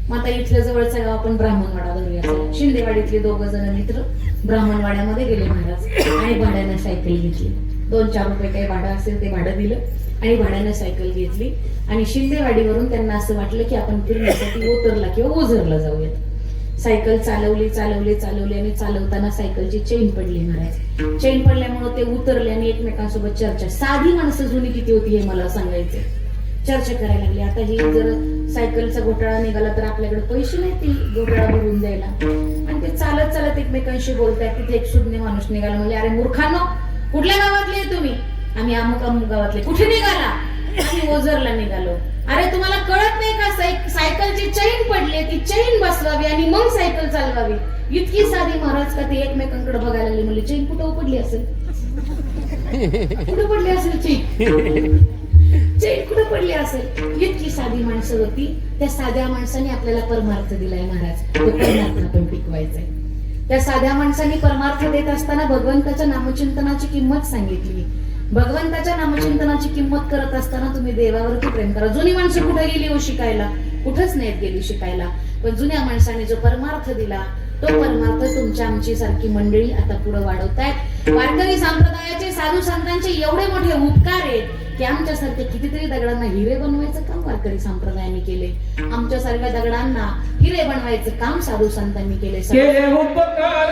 मग आता इथल्या जवळचं गाव आपण ब्राह्मणवाडा धरूया. शिंदेवाडीतले दोघं जण मित्र ब्राह्मणवाड्यामध्ये गेले महाराज आणि भाड्यानं सायकल घेतली. 2-4 रुपये काही भाडं असेल ते भाडं दिलं आणि भाड्यानं सायकल घेतली. आणि शिंदेवाडीवरून त्यांना असं वाटलं की आपण फिरण्यासाठी ओतरला किंवा ओझरला जाऊयात. सायकल चालवली आणि चालवताना सायकलची चेन पडली महाराज. चेन पडल्यामुळे ते उतरले आणि एकमेकांसोबत चर्चा. साधी माणसं जुनी किती होती हे मला सांगायचे. चर्चा करायला लागली. आता ही जर सायकलचा घोटाळा निघाला तर आपल्याकडे पैसे नाही ती घोटाळा भरून द्यायला. आणि ते चालत चालत एकमेकांशी बोलतायत. तिथे एक सुज्ञ माणूस निघाला. म्हणजे अरे मूर्खांनो, कुठल्या गावातले तुम्ही? आम्ही अमुक अमुक गावातले. कुठे निघाला? आम्ही ओझरला निघालो. अरे तुम्हाला कळत नाही का सायकलची चैन पडली, ती चैन बसवावी आणि मग सायकल चालवावी. इतकी साधी महाराज का ते एकमेकांकडे बघायला लागली. म्हणजे चैन कुठं पडली असेल? कुठं पडली असेल चैन? चैन कुठं पडली असेल? इतकी साधी माणसं होती. त्या साध्या माणसाने आपल्याला परमार्थ दिलाय महाराज. तो परमार्थ आपण टिकवायचाय. त्या साध्या माणसाने परमार्थ देत असताना भगवंताच्या नामचिंतनाची किंमत सांगितली. भगवंताच्या नामचिंतनाची किंमत करत असताना तुम्ही देवावरती प्रेम करा. जुनी माणसं कुठे गेली हो शिकायला? कुठंच नाहीत गेली शिकायला. पण जुन्या माणसाने जो परमार्थ दिला तो परमार्थ तुमच्या आमची सारखी मंडळी आता पुढे वाढवतायत. वारकरी संप्रदायाचे साधू संतांचे एवढे मोठे उपकार आहेत की आमच्यासारख्या कितीतरी दगडांना हिरे बनवायचं काम वारकरी संप्रदायाने केले. आमच्यासारख्या दगडांना हिरे बनवायचं काम साधू संतांनी केले. उपकार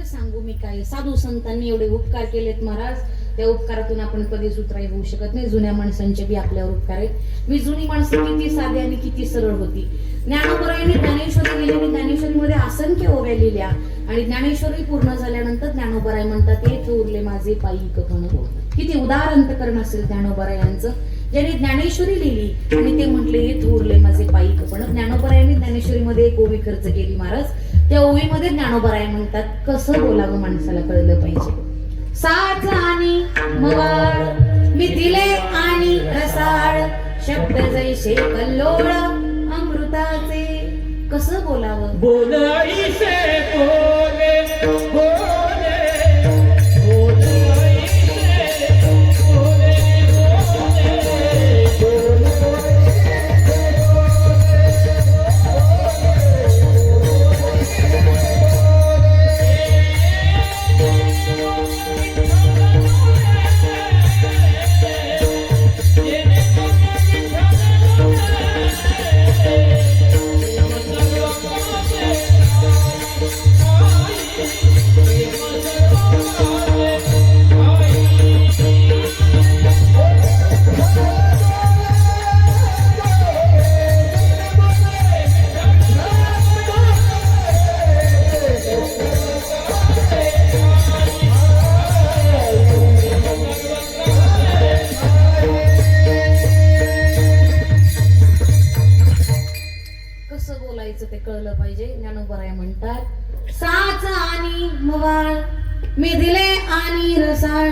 सांगू मी काय? साधू संतांनी एवढे उपकार केलेत महाराज. त्या उपकारातून आपण कधीच उतराई होऊ शकत नाही. जुन्या माणसांचे बी आपल्यावर उपकार आहेत. मी जुनी माणसं किती साधी आणि किती सरळ होती. ज्ञानोबरायांनी ज्ञानेश्वरी लिहिली. ज्ञानेश्वरीमध्ये असंख्य ओव्या लिहिल्या आणि ज्ञानेश्वरी पूर्ण झाल्यानंतर ज्ञानोबराय म्हणतात हे उरले माझे पायिक पण. किती उदार अंतकरण असेल ज्ञानोबरायांचं. ज्यांनी ज्ञानेश्वरी लिहिली आणि ते म्हटले हे उरले माझे पायिक पण. ज्ञानोबरायांनी ज्ञानेश्वरीमध्ये एक ओवी खर्च केली महाराज. त्या ओवीमध्ये ज्ञानोबराय म्हणतात कसं बोलावं माणसाला कळलं पाहिजे. साच आणि मवाळ मी दिले आणि रसाळ शब्द जैसे कल्लोळ अमृताचे. कसं बोलावं? बोलायचे बोले बोले ते कळलं पाहिजे. ज्ञानोबराय म्हणतात साच आणि मवाळ मी दिले आणि रसाळ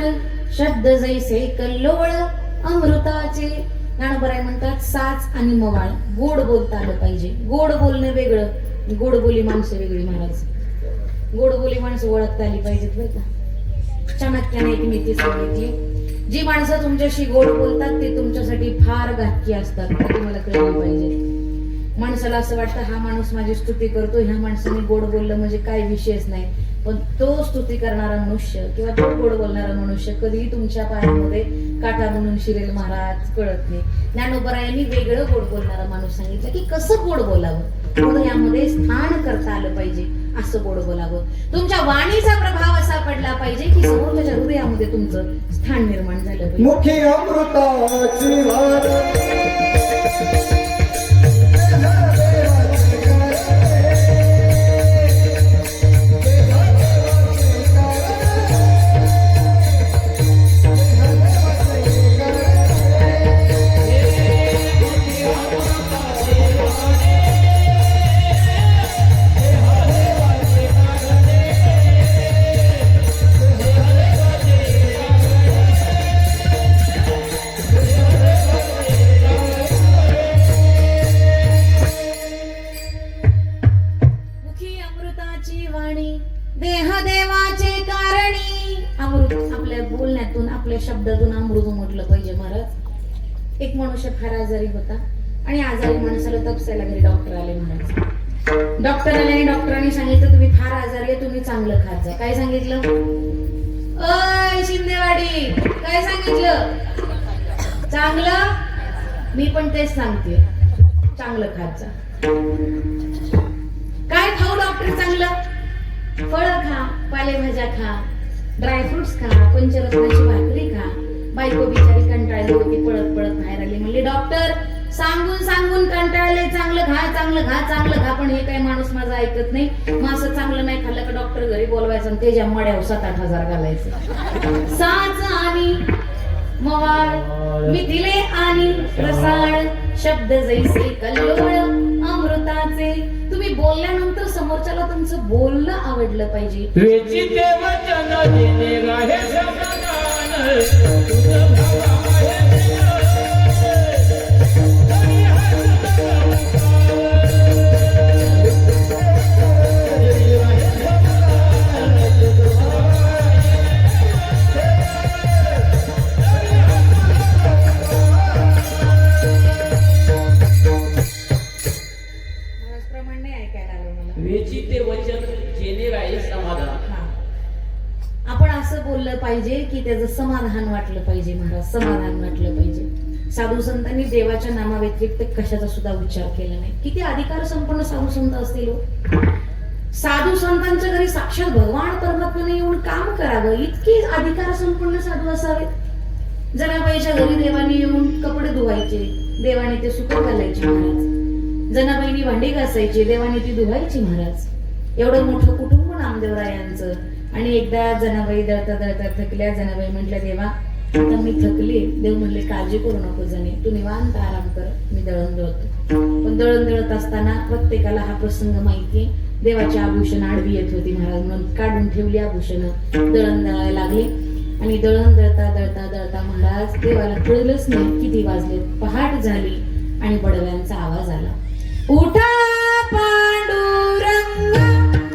शब्द जैसे कल्लोळ अमृताचे. ज्ञानोबराय म्हणतात साच आणि मवाळ गोड बोलता आलं पाहिजे. गोड बोलणं वेगळं, गोड बोली माणसं वेगळी महाराज. गोड बोली माणसं ओळखता आली पाहिजेत बरं का. चाणक्याने एक नीती सांगितली, जी माणसं तुमच्याशी गोड बोलतात ते तुमच्यासाठी फार घातकी असतात. ते तुम्हाला कळलं पाहिजे. माणसाला असं वाटतं हा माणूस माझी स्तुती करतो, ह्या माणसाने गोड बोललं म्हणजे काय विषयच नाही. पण तो स्तुती करणारा मनुष्य किंवा तो गोड बोलणारा मनुष्य कधीही तुमच्या पायामध्ये काटा म्हणून शिरेल महाराज, कळत नाही. ज्ञानोबरायांनी वेगळं गोड बोलणारा माणूस सांगितलं की कसं गोड बोलावं. म्हणून यामध्ये स्थान करता आलं पाहिजे, असं गोड बोलावं. तुमच्या वाणीचा प्रभाव असा पडला पाहिजे की समोरच्या हृदयामध्ये तुमचं स्थान निर्माण झालं पाहिजे. मुखी अमृताची वार एक मनुष्य फार आजारी होता आणि आजारी माणसाला तपसायला घरी डॉक्टर आले म्हणायचे. डॉक्टर आले आणि डॉक्टरांनी सांगितलं तुम्ही फार आजारी आहे, तुम्ही चांगलं खात जा. काय सांगितलं? अय शिंदेवाडी, काय सांगितलं? चांगलं? मी पण तेच सांगते, चांगलं खात जा. काय खाऊ डॉक्टर? चांगलं फळं खा, पालेभाज्या खा, ड्रायफ्रुट्स खा, पंचरत्नाची भाकरी खा. बायको बिचारी कंटाळली होती, पळत पळत बाहेर आली. म्हणली डॉक्टर सांगून सांगून कंटाळले, चांगलं खा, चांगलं खा, चांगलं खा, पण हे काय माणूस माझा ऐकत नाही. मग असं चांगलं नाही खाल्लं का डॉक्टर घरी बोलवायचं आणि त्याच्या मड्यावर 7-8 हजार घालायचं. साच आणि मवाळ मिथिले आणि रसाळ शब्द जैसे कल्लोळ अमृताचे. तुम्ही बोलल्यानंतर समोरच्याला तुमचं बोलणं आवडलं पाहिजे. वेचिते वचन देणे राहे समाधान, तुझं भावा आहे प्रमाणे ऐकायला आलं मला. वेचिते वचन जेणे राहे समाधान. हा. आपण असं बोललं पाहिजे की त्याचं समाधान वाटलं पाहिजे. महाराज समाधान वाटलं पाहिजे. साधू संतांनी देवाच्या नामाव्यतिरिक्त कशाचा सुद्धा उच्चार केला नाही. किती अधिकार संपन्न साधू संत असतील. साधू संतांच्या घरी साक्षात भगवान परमात्म्याने येऊन काम करावं इतकी अधिकार संपन्न साधू असावेत. जनाबाईच्या घरी देवाने येऊन कपडे धुवायचे, देवाने ते सुकत घालायचे महाराज. जनाबाईनी भांडी घासायची, देवाने ती धुवायची महाराज. एवढं मोठं कुटुंब नामदेवरायांचं. आणि एकदा जनाबाई दळता दळता थकल्या. जनाबाई म्हटल्या देवा आता मी थकली. देव म्हणले काळजी करू नको जणे, तू निवांत आराम कर, मी दळण दळतो. पण दळण दळत असताना प्रत्येकाला हा प्रसंग माहिती. देवाची आभूषण आडवी येत होती महाराज, म्हणून काढून ठेवली आभूषण, दळण दळायला लागली. आणि दळण दळता दळता दळता महाराज देवाला कळलंच नाही किती वाजले. पहाट झाली आणि बडव्यांचा आवाज आला. उठा पांडुरंग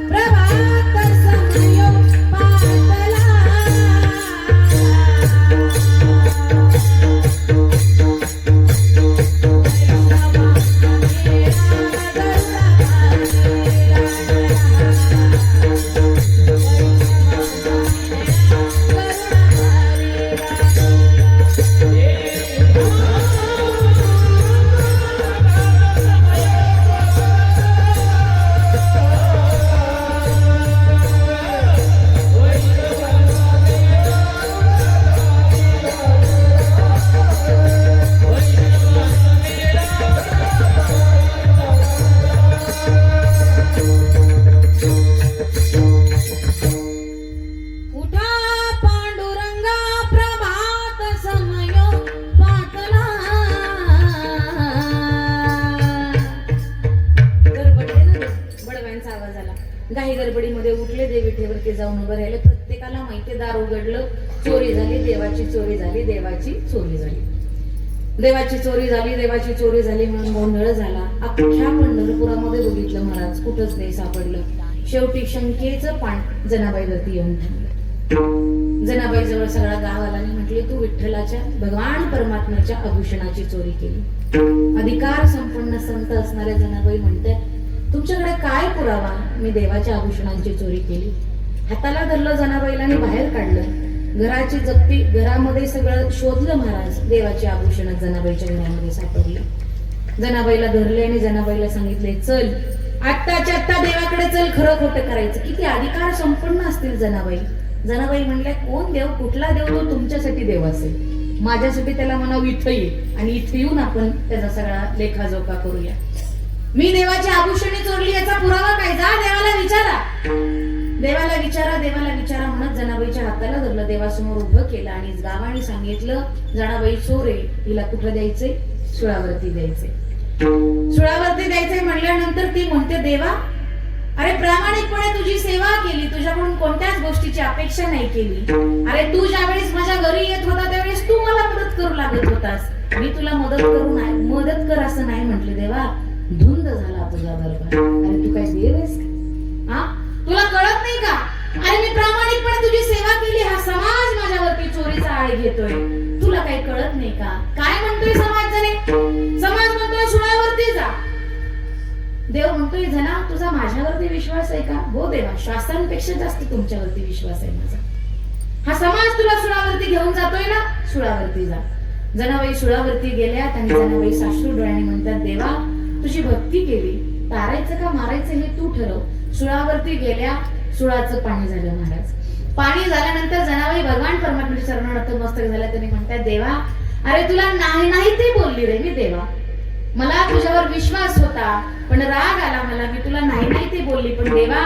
प्रभात समयो पातला. काही गडबडीमध्ये उठले, देव विठेवरती जाऊन उभं राहिले. प्रत्येकाला माहिती दार उघडलं, चोरी झाली, देवाची चोरी झाली, देवाची चोरी झाली, देवाची चोरी झाली, देवाची चोरी झाली म्हणून गोंधळ झाला. अख्ख्या पंढरपुरामध्ये बघितलं महाराज, कुठंच नाही सापडलं. शेवटी शंकेचं पाण जनाबाईवरती येऊन थांबलं. जनाबाई जवळ सगळा गाव आला आणि म्हटले तू विठ्ठलाच्या भगवान परमात्म्याच्या आभूषणाची चोरी केली. अधिकार संपन्न संत असणाऱ्या जनाबाई म्हणतात तुमच्याकडे काय पुरावा? मी देवाच्या आभूषणांची चोरी केली. हाताला धरलं जनाबाईला आणि बाहेर काढलं. घराची जप्ती, घरामध्ये सगळं शोधलं महाराज. देवाची आभूषण जनाबाईच्या घरामध्ये सापडली. जनाबाईला धरले आणि जनाबाईला सांगितले चल आत्ताच्या आत्ता देवाकडे चल, खरं खोटं करायचं. किती अधिकार संपन्न असतील जनाबाई. जनाबाई म्हणल्या कोण देव, कुठला देव? तो तुमच्यासाठी देव असेल, माझ्यासाठी त्याला म्हणावं इथं ये आणि इथे येऊन आपण त्याचा सगळा लेखाजोखा करूया. मी देवाची आभूषणे चोरली याचा पुरावा काय? जा देवाला विचारा, देवाला विचारा, देवाला विचारा म्हणत जनाबाईच्या हाताला धरलं, देवासमोर उभं केलं आणि गावाने सांगितलं जनाबाई चोर आहे, हिला कुठं द्यायचंय? सुळावरती द्यायचंय. सुळावरती द्यायचंय म्हणल्यानंतर ती म्हणते देवा अरे प्रामाणिकपणे तुझी सेवा केली, तुझ्याकडून कोणत्याच गोष्टीची अपेक्षा नाही केली. अरे तू ज्यावेळेस माझ्या घरी येत होता त्यावेळेस तू मला मदत करू लागत होतास, मी तुला मदत कर असं नाही म्हटले. देवा धुंद झाला तुझा दरबार. अरे तू काय देव आहेस का? हा तुला कळत नाही का? अरे मी प्रामाणिकपणे तुझी सेवा केली, हा समाज माझ्यावरती चोरीचा आळ घेतोय, तुला काही कळत नाही का? काय म्हणतोय समाज? देव म्हणतोय जना तुझा माझ्यावरती विश्वास आहे का? हो देवा, श्वासांपेक्षा जास्त तुमच्यावरती विश्वास आहे माझा. हा समाज तुला सुळावरती घेऊन जातोय ना, सुळावरती जा. जनाबाई सुळावरती गेल्यात आणि जनाबाई साश्रू डोळ्याने म्हणतात देवा तुझी भक्ती केली, तारायचं का मारायचं हे तू ठरव. सुळावरती गेल्या, सुळाचं पाणी झालं महाराज. पाणी झाल्यानंतर जनाबाई भगवान परमात्म्याच्या चरणात नतमस्तक झाल्या. त्यांनी म्हणतात देवा अरे तुला नाही नाही ते बोलली रे मी देवा, मला तुझ्यावर विश्वास होता पण राग आला मला, मी तुला नाही नाही ते बोलली. पण देवा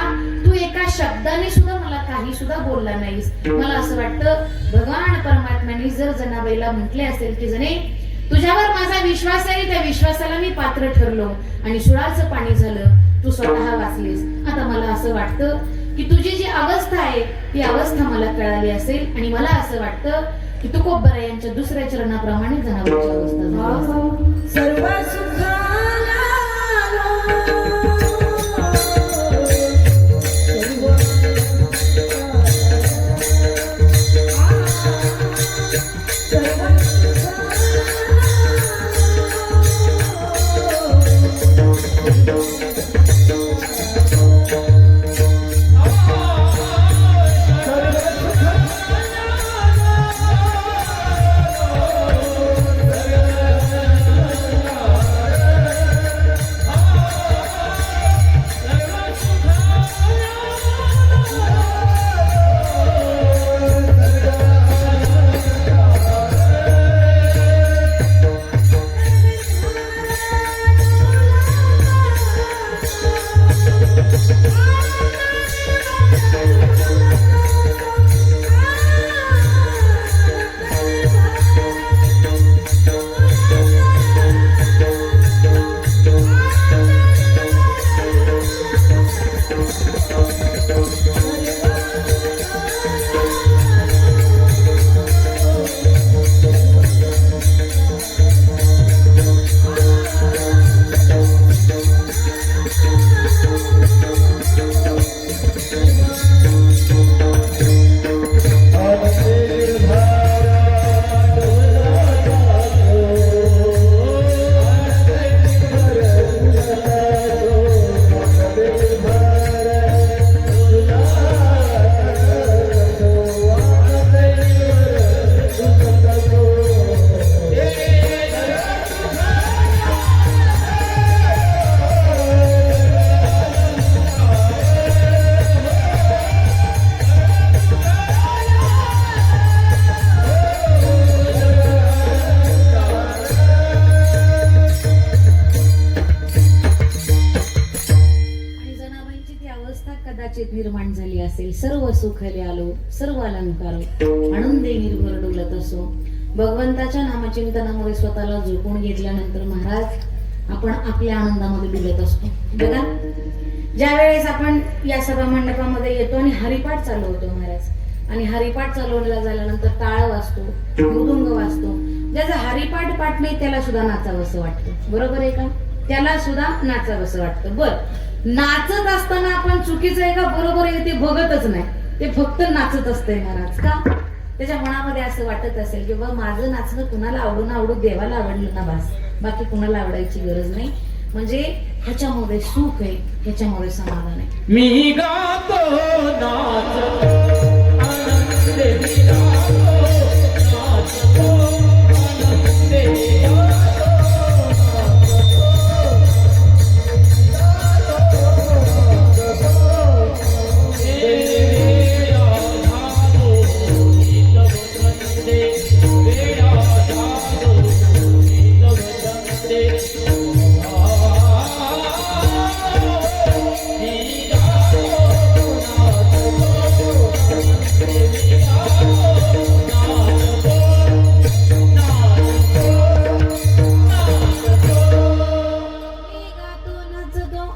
तू एका शब्दाने सुद्धा मला काही सुद्धा बोलला नाहीस. मला असं वाटतं भगवान परमात्म्याने जर जनाबाईला म्हटले असेल की जने तुझ्यावर माझा विश्वास आहे, त्या विश्वासाला मी पात्र ठरलो आणि सुळाचं पाणी झालं, तू स्वतः वाचलीस. आता मला असं वाटतं की तुझी जी अवस्था आहे ती अवस्था मला कळाली असेल आणि मला असं वाटतं की तुकोबरायांच्या दुसऱ्या चरणाप्रमाणे जनाबाईची अवस्था झाली असेल. सर्व सुखाला निर्माण झाली असेल. सर्व सुखले आलो, सर्व अलंकार आनंदे निर्भर डोलत असो. भगवंताच्या नामचिंतनामध्ये स्वतःला झोपून घेतल्यानंतर महाराज आपण आपल्या आनंदामध्ये डुलत असतो. बघा ज्या वेळेस आपण या सभा मंडपामध्ये येतो आणि हरिपाठ चालू होतो महाराज, आणि हरिपाठ चालवला झाल्यानंतर टाळ वाजतो, मृदुंग वाजतो. ज्याचा हरिपाठ पाठ नाही त्याला सुद्धा नाचावंसं वाटतं, बरोबर आहे का? त्याला सुद्धा नाचावंसं वाटतं. बर, नाचत असताना आपण चुकीचं आहे का बरोबर आहे ते बघतच नाही, ते फक्त नाचत असतंय महाराज. का? त्याच्या मनामध्ये असं वाटत असेल की बा माझं नाचणं कुणाला आवडू देवाला आवडलं ना बस, बाकी कुणाला आवडायची गरज नाही. म्हणजे ह्याच्यामध्ये सुख आहे, ह्याच्यामध्ये समाधान आहे. मी गातो नाचतो आनंदे गातो नाचतो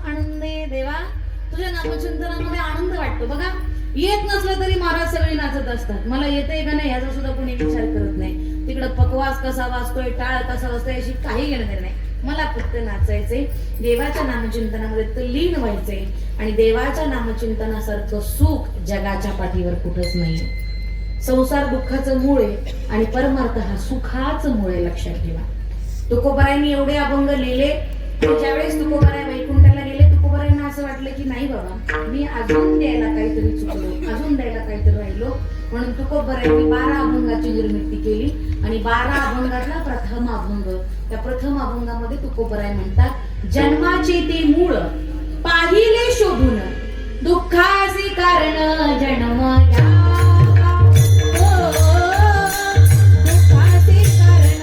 आनंदे येत नसलं तरी महाराज सगळे नाचत असतात. मला येतंय का नाही याचा सुद्धा कोणी विचार करत नाही. तिकडं पकवास कसा वाजतोय, टाळ कसा वाजतोय अशी काही घेणं नाही. मला फक्त नाचायचंय, देवाच्या नामचिंतनामध्ये तल्लीन व्हायचंय. आणि देवाच्या नामचिंतनासारखं सुख जगाच्या पाठीवर कुठंच नाही. संसार दुःखाचं मूळ आहे आणि परमार्थ हा सुखाचं मूळ आहे, लक्षात ठेवा. तुकोबारायांनी एवढे अभंग लिहिले की ज्यावेळेस तुकोबाराय वैकुंठाला गेले असं वाटलं की नाही बाबा, मी अजून द्यायला काहीतरी चुकलो, अजून द्यायला काहीतरी राहिलो, म्हणून तुकोबर आहे मी 12 अभंगाची निर्मिती केली आणि 12 अभंगातला प्रथम अभंग, त्या प्रथम अभंगामध्ये तुकोबराय म्हणतात, जन्माचे ते मूळ पाहिले शोधून दुःखाचे कारण जन्म यावा. दुःखाचे कारण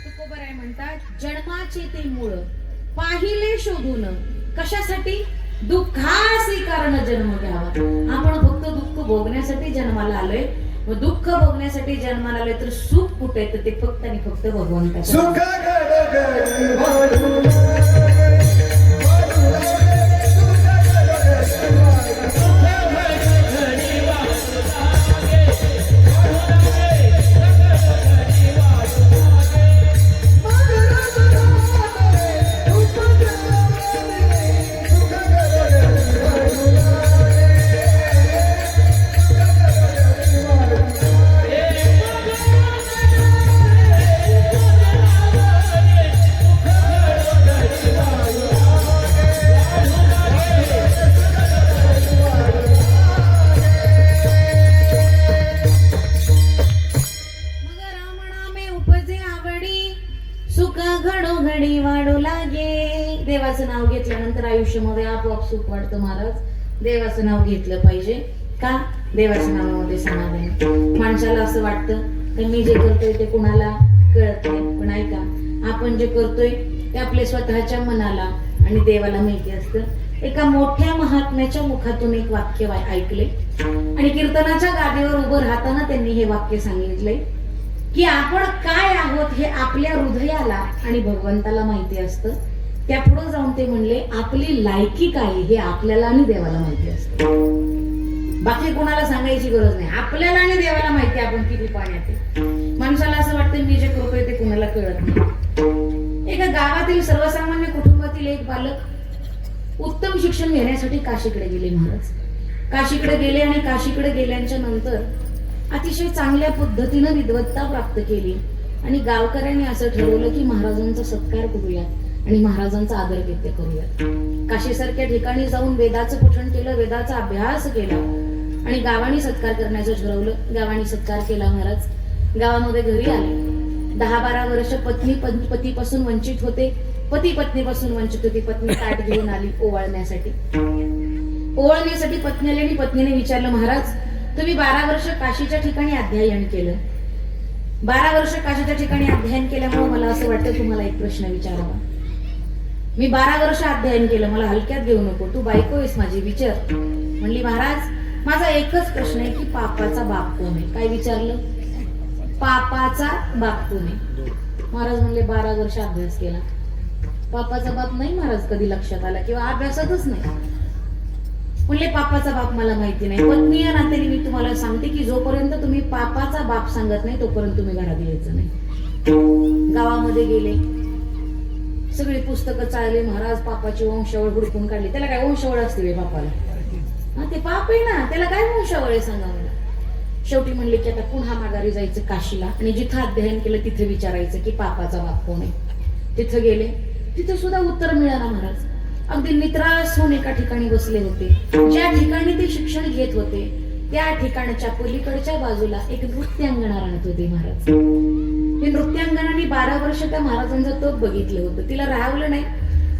तुकोबराय म्हणतात, जन्माचे ते मूळ पाहिले शोधून, कशासाठी? दुःखाचे कारण जन्म घ्यावा. आपण फक्त दुःख भोगण्यासाठी जन्माला आलोय, व दुःख भोगण्यासाठी जन्माला आलोय, तर सुख कुठे आहे? तर ते फक्त आणि फक्त भगवंताचं. सुख गडगडी वाढू घडी वाढू लागे. देवाचं नाव घेतल्यानंतर आयुष्यामध्ये आपोआप सुख वाटतं महाराज. देवाचं नाव घेतलं पाहिजे. का? देवाच्या नावामध्ये समाधान. माणसाला असं वाटतं की मी जे करतोय ते कुणाला कळत नाही, पण ऐका, आपण जे करतोय ते आपल्या स्वतःच्या मनाला आणि देवाला माहिती असतं. एका मोठ्या महात्म्याच्या मुखातून एक वाक्य ऐकले आणि कीर्तनाच्या गादीवर उभं राहताना त्यांनी हे वाक्य सांगितलंय की आपण काय आहोत हे आपल्या हृदयाला आणि भगवंताला माहिती असतं. त्या पुढे जाऊन ते म्हणले, आपली लायकी काय हे आपल्याला आणि देवाला माहिती असतं. बाकी कोणाला सांगायची गरज नाही. आपल्याला आणि देवाला माहिती आपण किती पाण्यात आहे. माणसाला असं वाटतं मी जे करतोय ते कोणाला कळत नाही. एका गावातील सर्वसामान्य कुटुंबातील एक बालक उत्तम शिक्षण घेण्यासाठी काशीकडे गेले महाराज. काशीकडे गेले आणि काशीकडे गेल्याच्या नंतर अतिशय चांगल्या पद्धतीनं विद्वत्ता प्राप्त केली आणि गावकऱ्यांनी असं ठरवलं की महाराजांचा सत्कार करूया आणि महाराजांचा आदर कित्य करूया. काशीसारख्या ठिकाणी जाऊन वेदाचं पठण केलं, वेदाचा अभ्यास केला आणि गावाने सत्कार करण्याचं ठरवलं. गावाने सत्कार केला महाराज. गावामध्ये घरी आले. 10-12 वर्ष पत्नी पतीपासून वंचित होते. पती पत्नीपासून वंचित होती. पत्नी ताट घेऊन आली ओवाळण्यासाठी. ओवाळण्यासाठी पत्नी आली आणि पत्नीने विचारलं, महाराज तुम्ही 12 वर्ष काशीच्या ठिकाणी अध्ययन केलं. 12 वर्ष काशीच्या ठिकाणी अध्ययन केल्यामुळे मला असं वाटतं तुम्हाला एक प्रश्न विचारावा. मी 12 वर्ष अध्ययन केलं, मला हलक्यात घेऊ नको, तू बायको आहेस माझी, विचार. म्हणली, महाराज माझा एकच प्रश्न आहे की पापाचा बाप कोण आहे? काय विचारलं? पापाचा बाप कोण आहे? महाराज म्हणले 12 वर्ष अभ्यास केला. पापाचा बाप नाही महाराज कधी लक्षात आला किंवा अभ्यासातच नाही. म्हणले पापाचा बाप मला माहिती नाही. पत्नी या नात्याने मी तुम्हाला सांगते की जोपर्यंत तुम्ही पापाचा बाप सांगत नाही तोपर्यंत तुम्ही घरात यायचं नाही. गावामध्ये गेले, सगळी पुस्तकं चालले. महाराज पापाची वंशावळ हुडकून काढली. त्याला काय वंशावळ असते बापाला? हा, ते पाप आहे ना, त्याला काय वंशावळ आहे सांगा मला. शेवटी म्हणले की आता पुन्हा माघारी जायचं काशीला आणि जिथं अध्ययन केलं तिथे विचारायचं की पापाचा बाप कोण आहे. तिथं गेले, तिथं सुद्धा उत्तर मिळालं महाराज. अगदी नित्रास होऊन एका ठिकाणी बसले होते. ज्या ठिकाणी ते शिक्षण घेत होते त्या ठिकाणच्या पलीकडच्या बाजूला एक नृत्यांगणा राहत होती महाराज. ते नृत्यांगणाने 12 वर्ष त्या महाराजांचं तप बघितलं होतं. तिला राहावलं नाही.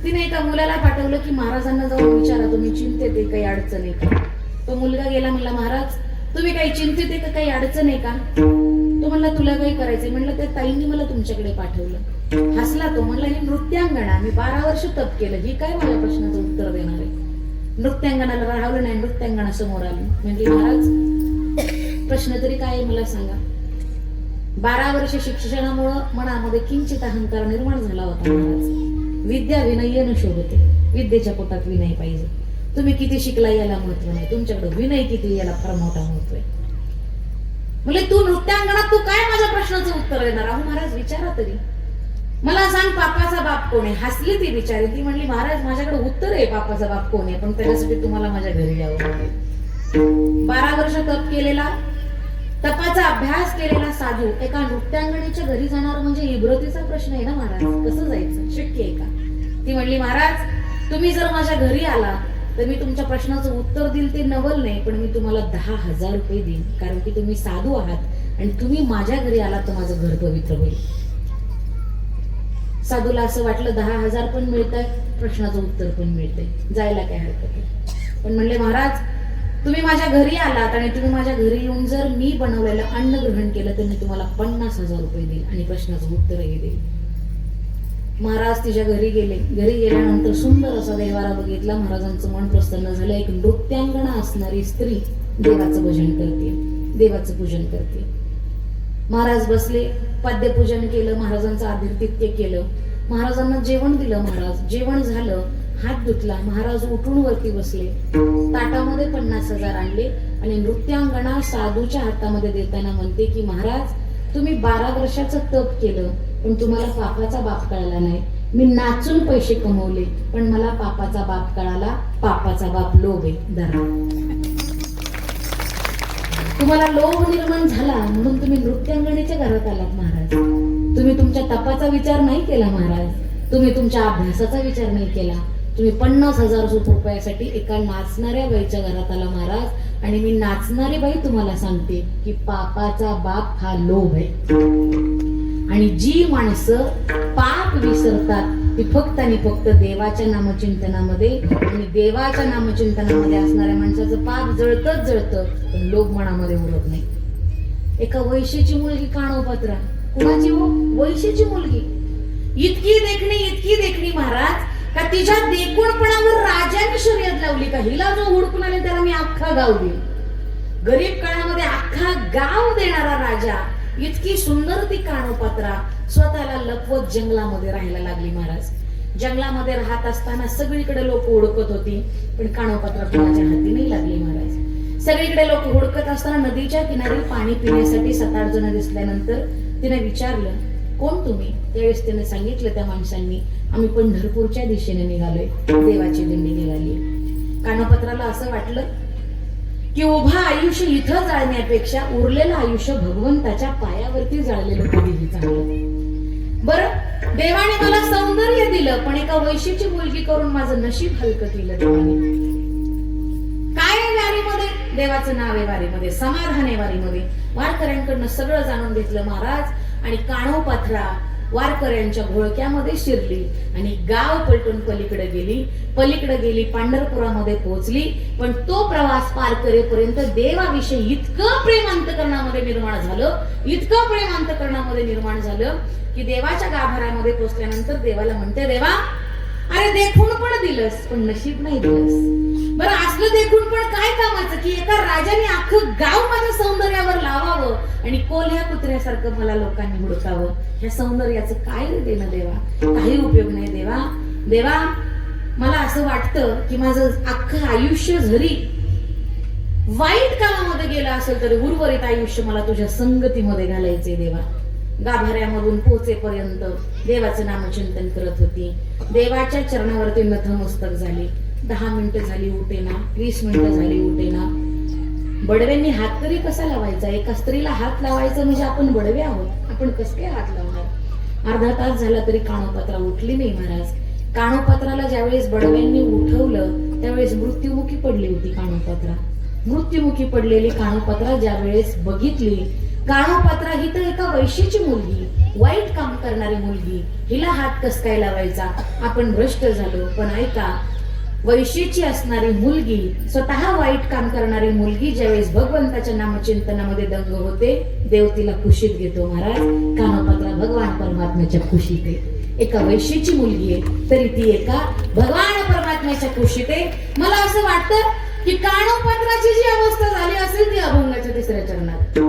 तिने एका मुलाला पाठवलं की महाराजांना जाऊन विचारा तुम्ही चिंतेत आहे, काही अडचण आहे का? तो मुलगा गेला, म्हणला महाराज तुम्ही काही चिंतेत आहे का, काही अडचण आहे का? तो म्हणला तुला काही करायचंय. म्हणलं त्या ताईंनी मला तुमच्याकडे पाठवलं. हसला तो, म्हणला ही नृत्यांगणा, मी 12 वर्ष तप केलं, ही काय माझ्या प्रश्नाचं उत्तर देणार आहे? नृत्यांगणाला राहावलं नाही. नृत्यांगणा समोर आली. म्हणजे महाराज प्रश्न तरी काय आहे मला सांगा. 12 वर्ष शिक्षणामुळं मनामध्ये किंचित अहंकार निर्माण झाला होता महाराज. विद्या विनय न शोभते. विद्येच्या पोटात विनय पाहिजे. तुम्ही किती शिकला याला महत्व नाही, तुमच्याकडे विनय किती याला फार मोठा महत्व आहे. म्हणजे तू नृत्यांगणात तू काय माझ्या प्रश्नाचं उत्तर देणार? अहो महाराज विचारा तरी. मला सांग पापाचा बाप कोण आहे? हसली ती बिचारी. ती म्हणली महाराज माझ्याकडे उत्तर आहे पापाचा बाप कोण आहे, पण त्याच्यासाठी तुम्हाला माझ्या घरी यावं लागेल. 12 वर्ष तप केलेला, तपाचा अभ्यास केलेला साधू एका नृत्यांगणीच्या घरी जाणार म्हणजे इब्रतीचा प्रश्न आहे ना महाराज, कसं जायचं, शक्य आहे का? ती म्हणली महाराज तुम्ही जर माझ्या घरी आला तर मी तुमच्या प्रश्नाचं उत्तर देईल, ते नवल नाही, पण मी तुम्हाला 10,000 रुपये देईन, कारण की तुम्ही साधू आहात आणि तुम्ही माझ्या घरी आलात तर माझं घर पवित्र होईल. साधूला असं वाटलं 10,000 पण मिळतंय, प्रश्नाचं उत्तर पण मिळतंय, जायला काय हरकत आहे. पण म्हणले महाराज तुम्ही माझ्या घरी आलात आणि तुम्ही माझ्या घरी येऊन जर मी बनवलेलं अन्न ग्रहण केलं तर मी तुम्हाला 50,000 रुपये देईल आणि प्रश्नाचं उत्तरही देईल. महाराज तिच्या घरी गेले. घरी गेल्यानंतर सुंदर असा देवारा बघितला. महाराजांचं मन प्रसन्न झालं. एक नृत्यांगणा असणारी स्त्री देवाचं भजन करते, देवाचं पूजन करते. महाराज बसले, पाद्यपूजन केलं, महाराजांचं आदित्य केलं, महाराजांना जेवण दिलं. महाराज जेवण झालं, हात धुतला, महाराज उठून वरती बसले, ताटामध्ये 50,000 आणले आणि नृत्यांगणा साधूच्या हातामध्ये देताना म्हणते की महाराज तुम्ही 12 वर्षाचं तप केलं पण तुम्हाला पापाचा बाप कळाला नाही. मी नाचून पैसे कमवले पण मला पापाचा बाप कळाला. पापाचा बाप लोभ आहे, धरा. तुम्हाला लोभ निर्माण झाला म्हणून तुम्ही नृत्यांगणीच्या घरात आलात महाराज. तुम्ही तुमच्या तपाचा विचार नाही केला महाराज, तुम्ही तुमच्या अभ्यासाचा विचार नाही केला. तुम्ही 50,000 रुपयासाठी एका नाचणाऱ्या बाईच्या घरात आला महाराज. आणि मी नाचणारी बाई तुम्हाला सांगते की पापाचा बाप हा लोभ आहे. आणि जी माणसं पाप विसरतात ती फक्त आणि फक्त देवाच्या नामचिंतनामध्ये, आणि देवाच्या नामचिंतनामध्ये असणाऱ्या माणसाचं पाप जळतच जळतं पण लोभ मनामध्ये उरत नाही. एका वैश्याची मुलगी काणोपात्रा, कुणाची हो? वैश्याची मुलगी. इतकी देखणी महाराज का तिच्या देखूनपणावर राजाने शर्यत लावली का हिला जो हुडकून आले त्याला मी अख्खा गाव देईन. गरीब काळामध्ये अख्खा गाव देणारा राजा. इतकी सुंदर ती काणोपात्रा स्वतःला लपवत जंगलामध्ये राहायला लागली महाराज. जंगलामध्ये राहत असताना सगळीकडे लोक हुडकत होती पण काणोपात्रा कोणाच्या हाती नाही लागली महाराज. सगळीकडे लोक हुडकत असताना नदीच्या किनारी पाणी पिण्यासाठी 7-8 जण दिसल्यानंतर तिने विचारलं कोण तुम्ही? त्यावेळेस तिने सांगितलं त्या माणसांनी आम्ही पंढरपूरच्या दिशेने निघालोय, देवाची दिंडी निघाली. कानोपात्राला असं वाटलं की उभं आयुष्य इथं जाळण्यापेक्षा उरलेलं आयुष्य भगवंताच्या पायावरती जाळलेलं कधीही चांगलं. बरं देवाने मला सौंदर्य दिलं पण एका वैश्याची मुलगी करून माझं नशीब हलकं केलं देवाने. काय आहे वारीमध्ये? देवाचं नाव आहे वारीमध्ये, समाधान आहे वारीमध्ये. वारकऱ्यांकडनं सगळं जाणून घेतलं महाराज. आणि काणोपात्रा वारकऱ्यांच्या घोळक्यामध्ये शिरली आणि गाव पलटून पलीकडे गेली, पंढरपुरामध्ये पोहोचली. पण तो प्रवास पार करेपर्यंत देवाविषयी इतकं प्रेम अंतकरणामध्ये निर्माण झालं की देवाच्या गाभाऱ्यामध्ये पोहोचल्यानंतर देवाला म्हणते देवा अरे देखून पण दिलंस पण नशीब नाही दिलंस. बरं असलं देखून पण काय कामाचं की एका राजाने अख्खं गाव माझ्या सौंदर्यावर लावावं आणि कोल्ह्या कुत्र्यासारखं मला लोकांनी हुडकावं. ह्या सौंदर्याचं काय देणं देवा? काही उपयोग नाही देवा. देवा मला असं वाटतं की माझं अख्खं आयुष्य जरी वाईट कामामध्ये गेलं असेल तरी उर्वरित आयुष्य मला तुझ्या संगतीमध्ये घालायचे देवा. गाभाऱ्यामधून पोहोचेपर्यंत देवाचं नामचिंतन करत होती. देवाच्या चरणावरती नतमस्तक झाली. 10 मिनिटं झाली उठेना, 20 मिनिटं झाली उठेना. बडव्यांनी हात तरी कसा लावायचा? एका स्त्रीला हात लावायचा म्हणजे आपण बडवे आहोत, आपण कसं काय हात लावणार? अर्धा तास झाला तरी काणोपात्रा उठली नाही महाराज. काणोपात्राला ज्यावेळेस बडव्यांनी उठवलं त्यावेळेस मृत्युमुखी पडली होती काणोपात्रा. मृत्युमुखी पडलेली काणोपात्रा ज्यावेळेस बघितली, काणोपात्रा ही तर एका वैश्याची मुलगी, वाईट काम करणारी मुलगी, हिला हात कस काय लावायचा? आपण भ्रष्ट झालो. पण ऐका, वैश्याची असणारी मुलगी, स्वतः वाईट काम करणारी मुलगी ज्यावेळेस भगवंताच्या नामचिंतनामध्ये दंग होते, देव तिला कुशीत घेतो महाराज. कानोपात्रा भगवान परमात्म्याच्या कुशीत आहे. एका वैश्याची मुलगी आहे तरी ती एका भगवान परमात्म्याच्या कुशीत आहे. मला असं वाटतं की कानोपात्राची जी अवस्था झाली असेल ती अभंगाच्या 3ऱ्या चरणात.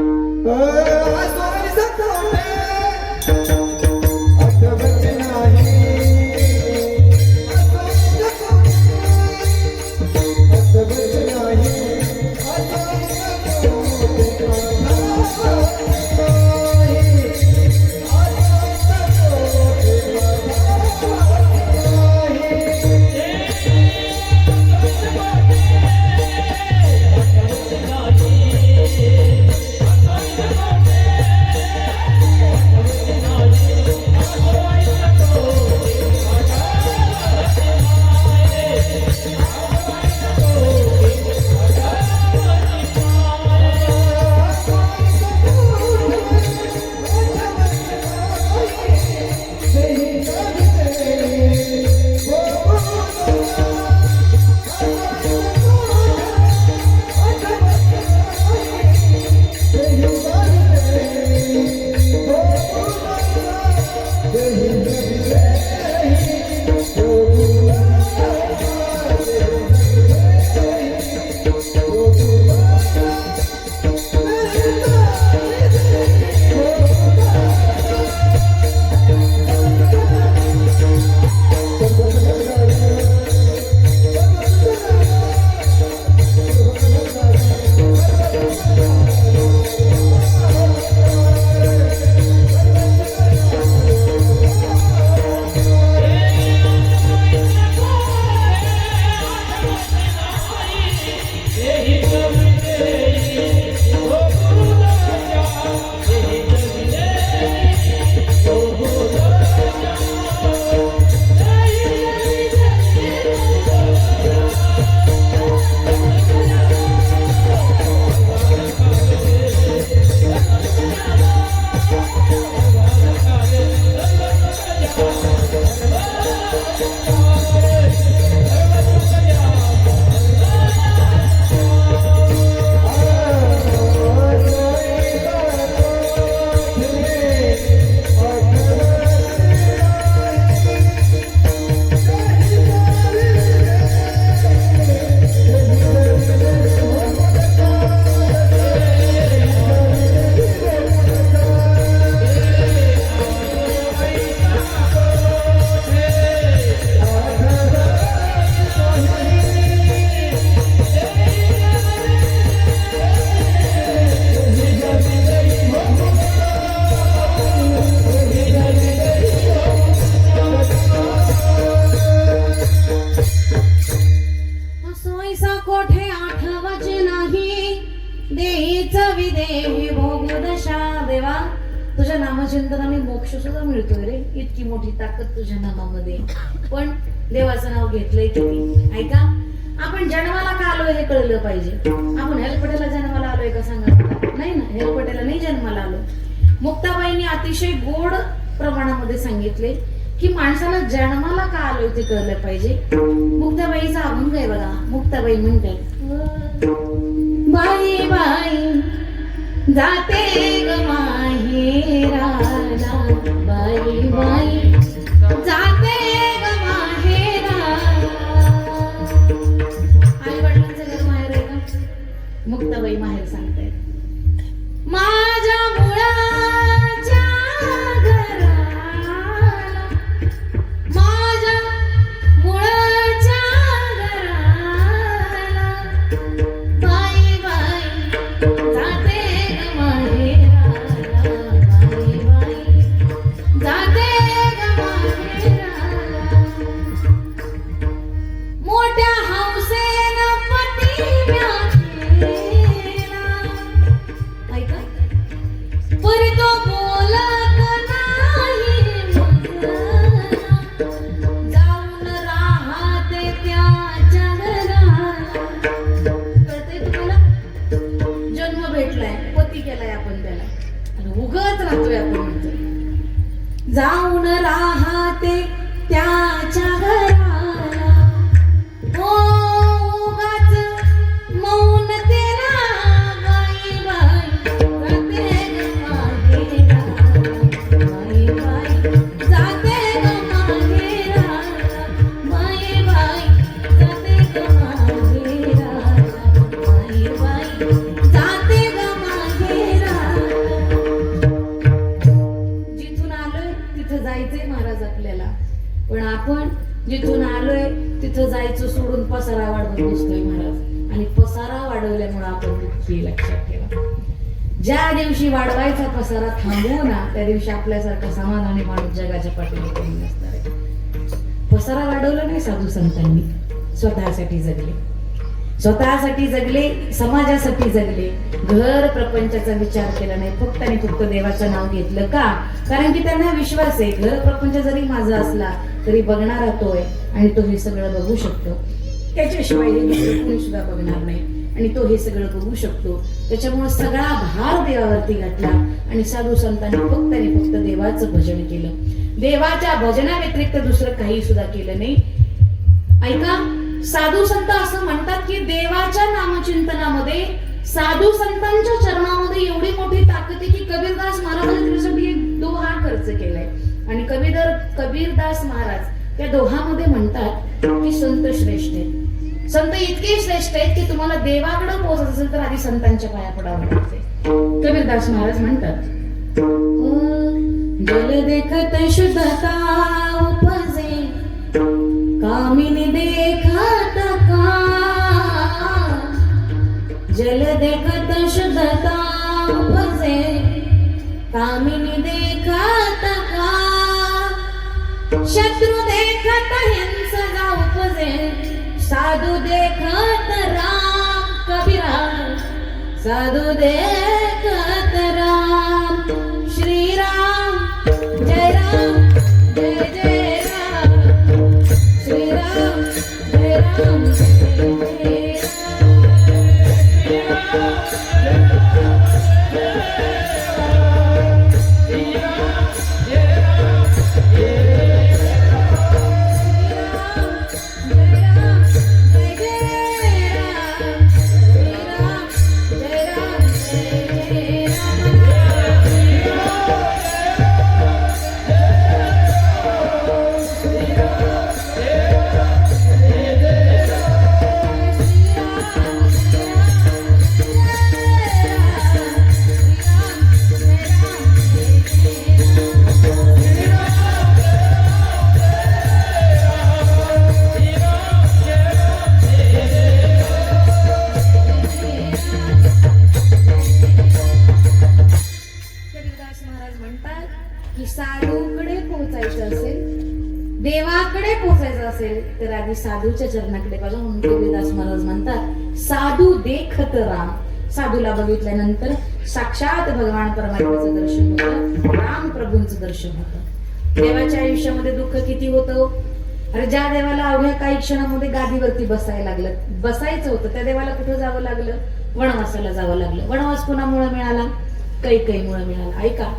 नामचिंतनाने मोक्ष सुद्धा मिळतोय रे. इतकी मोठी ताकद तुझ्या नामामध्ये. पण देवाचं नाव घेतलंय किती. ऐका, आपण जन्माला का आलोय हे कळलं पाहिजे. आपण हेलपटेला जन्माला आलोय का सांगा मला? नाही ना, हेलपटेला नाही जन्माला आलो. मुक्ताबाईंनी अतिशय गोड प्रमाणामध्ये सांगितले की माणसाला जन्माला का आलोय ते कळलं पाहिजे. मुक्ताबाईचा अभंग आहे बघा. मुक्ताबाई म्हणते, बाई बाई जाते ग माहेराला, बाई बाई जाते ग माहेराला. आई वडिलांचं घर माहेर आहे का? मुक्ताबाई माहेर सांगतायत. माझ्या मुळाच्या घराला, माझ्या मुळाच्या घराला, बाई बाई जाते ग माहेराला, बाई बाई जाते ग माहेराला. मोठ्या हौसेनं पती व्याखेला, ऐका, परी तो बोलत नाही मला, जाऊन राहते त्याच्या घराला. कळतंय तुम्हाला? जन्म भेटलाय, पती केलाय आपण त्याला, आणि उगत राहतोय आपण म्हणतो. जाऊन राहते त्याच्या घराला, हो उगाच मौन तेरा, बाई बाई जाते ग माहेराला, बाई बाई जाते ग माहेराला, बाई बाई जाते ग माहेराला. जिथून आलोय तिथं जायचंय महाराज आपल्याला, पण आपण जिथून आलोय तिथं जायचं सोडून पसारा वाढवत बसतोय महाराज. आणि पसारा वाढवल्यामुळे आपण दुःखी, लक्षात ठेवा. ज्या दिवशी वाढवायचा पसारा थांबवू ना, त्या दिवशी आपल्यासारखा समाधानी माणूस जगाच्या पाठीवर कोणी नसणार आहे. पसारा वाढवला नाही साधू संतांनी, स्वतःसाठी जगले, स्वतःसाठी जगले, समाजासाठी जगले. घर प्रपंचाचा विचार केला नाही, फक्त आणि फक्त देवाचं नाव घेतलं. का? कारण की त्यांना विश्वास आहे, घर प्रपंच जरी माझा असला तरी बघणारा तो आहे, आणि तो हे सगळं बघू शकतो. त्याच्याशिवाय हे दुसरं कोणी सुद्धा बघणार नाही, आणि तो हे सगळं बघू शकतो. त्याच्यामुळे सगळा भार देवावरती घातला, आणि साधू संतांनी फक्त आणि फक्त देवाचं भजन केलं. देवाच्या भजना व्यतिरिक्त दुसरं काही सुद्धा केलं नाही. ऐका, साधू संत असं म्हणतात की देवाच्या नामचिंतनामध्ये, साधू संतांच्या चरणामध्ये एवढी मोठी ताकद आहे की कबीरदास महाराजांनी त्यासाठी एक दोहा खर्च केलाय. आणि कबीरदास महाराज त्या दोहामध्ये म्हणतात की संत श्रेष्ठ आहेत. संत इतके श्रेष्ठ आहेत की तुम्हाला देवाकडे पोहोचत असेल तर आधी संतांच्या पाया पडावं लागते. कबीरदास महाराज म्हणतात, जल देखत शुद्धता उपजे, कामिनी देखत का, जल देखत शुद्धता उपजे, कामिनी देखत का, शत्रु देखत हिंसा उपजे, साधू देखत राम. कबीरा, साधू देखत राम. श्रीराम जय राम, जय जय राम, श्रीराम जय राम, जय जय देवाकडे पोचायचं असेल तर आधी साधूच्या चरणाकडे बघा. म्हणून कबीरदास महाराज म्हणतात, साधू देखत राम. साधूला बघितल्यानंतर साक्षात भगवान परमात्म्याचं दर्शन होतं, राम प्रभूंचं दर्शन होतं. देवाच्या आयुष्यामध्ये दुःख किती होतं. अरे ज्या देवाला अवघ्या काही क्षणामध्ये गादीवरती बसायचं होतं, त्या देवाला कुठं जावं लागलं, वनवासाला जावं लागलं. वनवास कोणामुळे मिळाला, कैकेयीमुळे मिळाला. ऐका,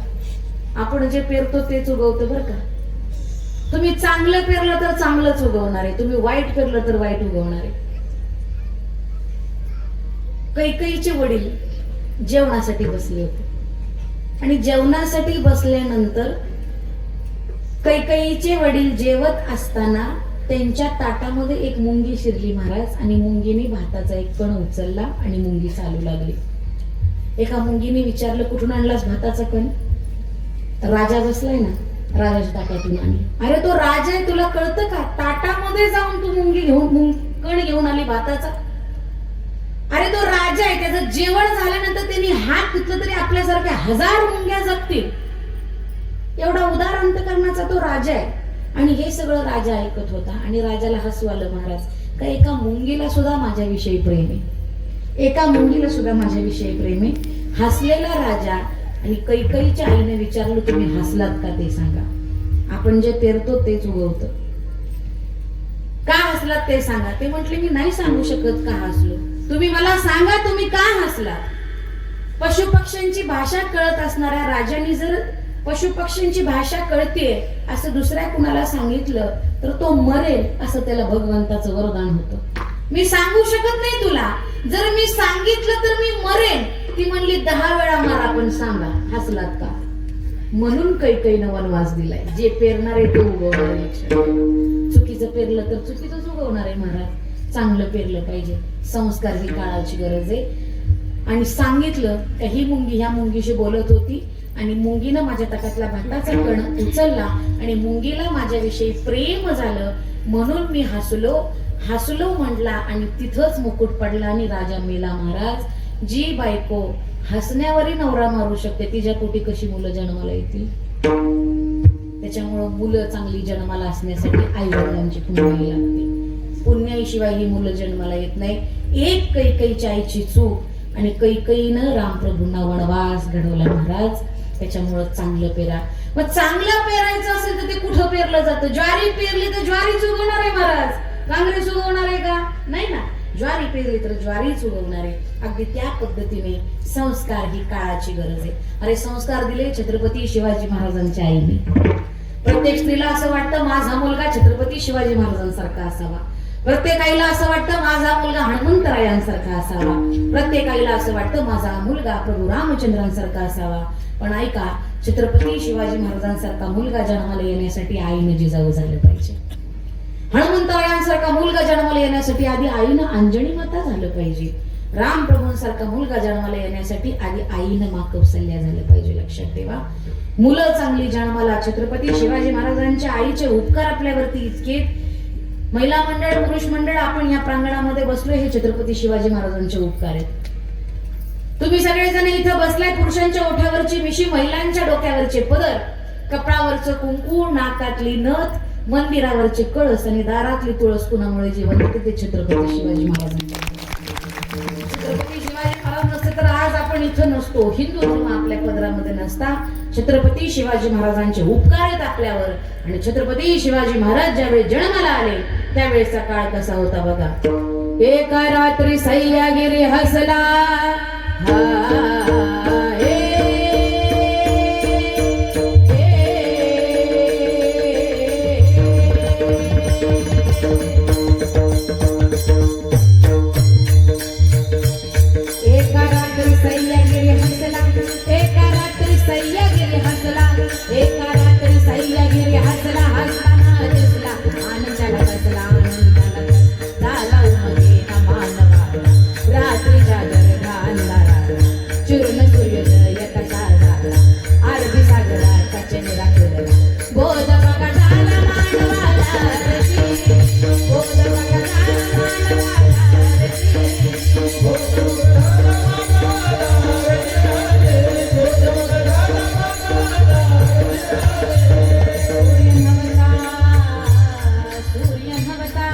आपण जे पेरतो तेच उगवतं बरं का. तुम्ही चांगलं पेरलं तर चांगलंच उगवणार आहे, तुम्ही वाईट पेरलं तर वाईट उगवणार आहे. कैकेयीचे वडील जेवणासाठी बसले होते आणि जेवणासाठी बसल्यानंतर कैकेयीचे वडील जेवत असताना त्यांच्या ताटामध्ये एक मुंगी शिरली महाराज, आणि मुंगीने भाताचा एक कण उचलला आणि मुंगी चालू लागली. एका मुंगीने विचारलं, कुठून आणलास भाताचा कण? राजा बसलाय ना, राजाच्या ताटातून आणली. अरे तो राजा आहे, तुला कळतं का? ताटामध्ये जाऊन तू मुंगी घेऊन कण घेऊन आली भाताचा. अरे तो राजा आहे, त्याचं जेवण झाल्यानंतर त्यांनी हात धुतलं तरी आपल्यासारख्या 1000 मुंग्या जगतील, एवढा उदार अंतकरणाचा तो राजा आहे. आणि हे सगळं राजा ऐकत होता आणि राजाला हसू आलं महाराज, का एका मुंगीला सुद्धा माझ्याविषयी प्रेम आहे, एका मुंगीला सुद्धा माझ्याविषयी प्रेम आहे. हसलेला राजा आणि कैकेयीच्या आईने विचारलं, तुम्ही हसलात का ते सांगा. आपण जे पेरतो तेच उगवतं. का हसलात ते सांगा. ते म्हटले, मी नाही सांगू शकत का हसलो, तुम्ही मला सांगा तुम्ही का हसलात. पशु पक्ष्यांची भाषा कळत असणाऱ्या राजाने जर पशु पक्ष्यांची भाषा कळते असं दुसऱ्या कुणाला सांगितलं तर तो मरेल असं त्याला भगवंताचं वरदान होतं. मी सांगू शकत नाही तुला, जर मी सांगितलं तर मी मरेन. ती म्हणली 10 वेळा मारा पण सांगा. हसलात का. म्हणून कैकेयीनं वनवास दिलाय. जे पेरणार आहे ते उगवणार आहे. लक्षात ठेवा. चुकीचं पेरलं तर चुकीचंच उगवणार आहे महाराज. चांगलं पेरलं पाहिजे. संस्कार ही काळाची गरज आहे. आणि सांगितलं का ही मुंगी ह्या मुंगीशी बोलत होती आणि मुंगीनं माझ्या ताटातला भाताचा कण उचलला आणि मुंगीला माझ्याविषयी प्रेम झालं म्हणून मी हसलो म्हटला आणि तिथंच मुकुट पडला आणि राजा मेला महाराज. जी बायको हसण्यावरही नवरा मारू शकते तिच्या पोटी कशी मुलं जन्माला येतील. त्याच्यामुळं मुलं चांगली जन्माला असण्यासाठी आई वडिलांची पुण्याई लागते. पुण्याईशिवाय ही मुलं जन्माला येत नाही. एक कैकेयीच्या आईची चूक आणि कैकेयीनं रामप्रभूंना वनवास घडवला महाराज. त्याच्यामुळं चांगलं पेरा. मग चांगलं पेरायचं असेल तर ते कुठं पेरलं जातं. ज्वारी पेरली तर ज्वारीच उगवणार आहे महाराज. काँग्रेस उगवणार आहे का? नाही ना. ज्वारी पेरली तर ज्वारीच उगवणार आहे. अगदी त्या पद्धतीने संस्कार ही काळाची गरज आहे. अरे संस्कार दिले छत्रपती शिवाजी महाराजांच्या आईने. प्रत्येक स्त्रीला असं वाटतं माझा मुलगा छत्रपती शिवाजी महाराजांसारखा असावा. प्रत्येक आईला असं वाटतं माझा मुलगा हनुमंतरायांसारखा असावा. प्रत्येक आईला असं वाटतं माझा मुलगा प्रभू रामचंद्रांसारखा असावा. पण ऐका, छत्रपती शिवाजी महाराजांसारखा मुलगा जन्माला येण्यासाठी आईनं जिजाऊ झालं पाहिजे. हनुमंतरायांसारखा मुलगा जन्माला येण्यासाठी आधी आईनं अंजनी माता झालं पाहिजे. रामप्रभूंसारखा मुलगा जन्माला येण्यासाठी आधी आईनं मा कौसल्या झालं पाहिजे. लक्षात ठेवा. मुलं चांगली जन्माला. छत्रपती शिवाजी महाराजांच्या आईचे उपकार आपल्यावरती इतके. महिला मंडळ पुरुष मंडळ आपण या प्रांगणामध्ये बसलोय हे छत्रपती शिवाजी महाराजांचे उपकार आहेत. तुम्ही सगळेजण इथं बसलाय. पुरुषांच्या ओठावरची मिशी, महिलांच्या डोक्यावरचे पदर, कपडावरचं कुंकू, नाकातली नथ, मंदिरावरचे कळस आणि दारातली तुळस कुणामुळे जीवन होते ते छत्रपती शिवाजी महाराजांचे. छत्रपती शिवाजी महाराज नसते तर आज आपण इथं नसतो. हिंदू धर्म आपल्या पदरामध्ये नसता. छत्रपती शिवाजी महाराजांचे उपकार आहेत आपल्यावर. आणि छत्रपती शिवाजी महाराज ज्यावेळी जन्माला आले त्यावेळेचा काळ कसा होता बघा. एका रात्री सह्यागिरी हसला. सूर्य नवता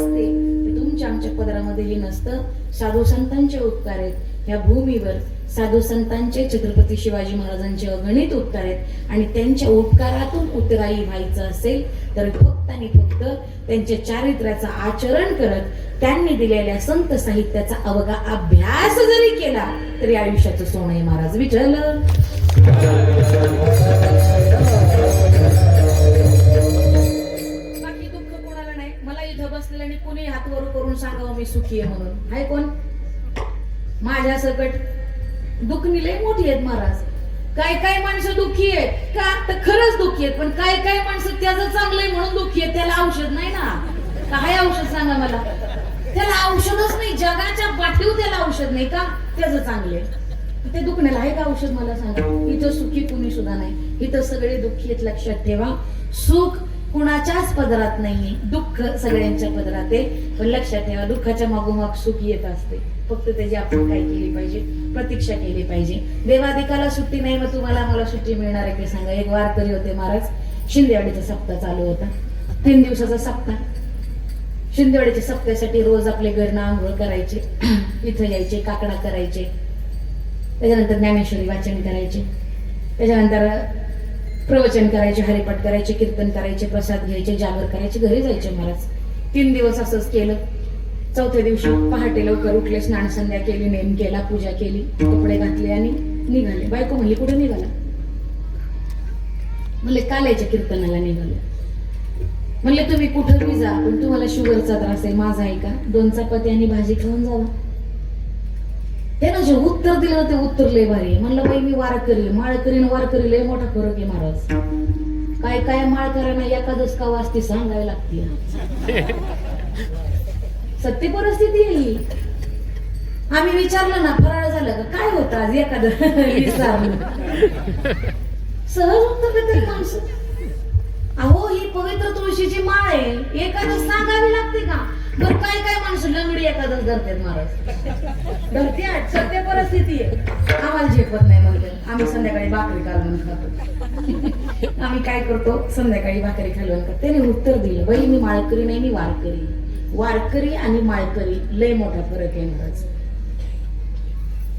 नसते तर तुमच्या आमच्या पदरामध्ये हे नसतं. साधू संतांचे उपकार आहेत या भूमीवर. साधू संतांचे छत्रपती शिवाजी महाराजांचे अगणित उपकार आहेत आणि त्यांच्या उपकारातून उतराई व्हायचं असेल तर फक्त आणि फक्त त्यांच्या चारित्र्याचं आचरण करत त्यांनी दिलेल्या संत साहित्याचा अवघा अभ्यास जरी केला तरी आयुष्याचं सोनं आहे महाराज. विठ्ठल बाकी दुःख कोणाला नाही. मला इथं बसलेल्याने कोणी हात वर करून सांगावं मी सुखी आहे म्हणून. हाय कोण? माझ्या सकट दुःखनी लय मोठी आहेत महाराज. काय काय माणसं दुःखी आहेत का तर खरंच दुःखी आहेत, पण काय काय माणसं त्याचं चांगलंय म्हणून दुःखी आहेत. त्याला औषध नाही ना. काय औषध सांगा मला? त्याला औषधच नाही. जगाच्या पाठीवर त्याला औषध नाही का त्याचं चांगले. ते दुखण्याला आहे का औषध मला सांगा? इथं सुखी कुणी सुद्धा नाही. इथं सगळे दुःखी आहेत. लक्षात ठेवा, सुख कुणाच्याच पदरात नाहीये, दुःख सगळ्यांच्या पदरात आहे. पण लक्षात ठेवा, दुःखाच्या मागोमाग सुख येत असते. फक्त त्याची आपण काय केली पाहिजे? प्रतीक्षा केली पाहिजे. देवादिकाला सुट्टी नाही, मग तुम्हाला मला सुट्टी मिळणार आहे ते सांगा. एक वारकरी होते महाराज, शिंदेवाडीचा सप्ताह चालू होता. 3 दिवसाचा सप्ताह. शिंदेवाडीच्या सप्त्यासाठी रोज आपले घरनं आंघोळ करायचे, इथं यायचे, काकडा करायचे, त्याच्यानंतर ज्ञानेश्वरी वाचन करायचे, त्याच्यानंतर प्रवचन करायचे, हरिपाठ करायचे, कीर्तन करायचे, प्रसाद घ्यायचे, जागर करायचे, घरी जायचे महाराज. 3 दिवस असंच केलं. 4थ्या दिवशी पहाटे लवकर उठले, स्नान संध्या केली, नेम केला, पूजा केली, कपडे घातले आणि निघाले. बायको म्हणली कुठे निघाला? म्हणले काल्याच्या कीर्तनाला निघालो. म्हणले तुम्ही कुठं बी जा, पण तुम्हाला शुगरचा त्रास आहे, माझा आहे का? 2 चपाती आणि भाजी खाऊन जावा. त्यानं जे उत्तर दिलं ते उत्तर लय भारी आहे. म्हणलं बाई मी वारकरी, माळकरी न वारकरी लय मोठा फरक आहे महाराज. काय काय माळकऱ्यांना एकादश का वाजती सांगायला लागते. सत्य परिस्थिती आहे ही. आम्ही विचारलं ना फराळ झालं का, काय होतं आज एखादं विचारलं, सहज उत्तर देतात माणसं. अहो ही पवित्र तुळशीची माळ आहे, एकादश सांगावी लागते का? बरं काय काय माणसं लंगडी एकादश धरतात महाराज. धरत्यात, सत्य परिस्थिती आहे. आम्हाला झेपत नाही म्हणते. आम्ही संध्याकाळी भाकरी कालवण खातो. आम्ही काय करतो? संध्याकाळी भाकरी कालवण खातो. त्याने उत्तर दिलं, बाई मी माळकरी नाही, मी वारकरी. वारकरी आणि माळकरी लय मोठा फरक आहे महाराज.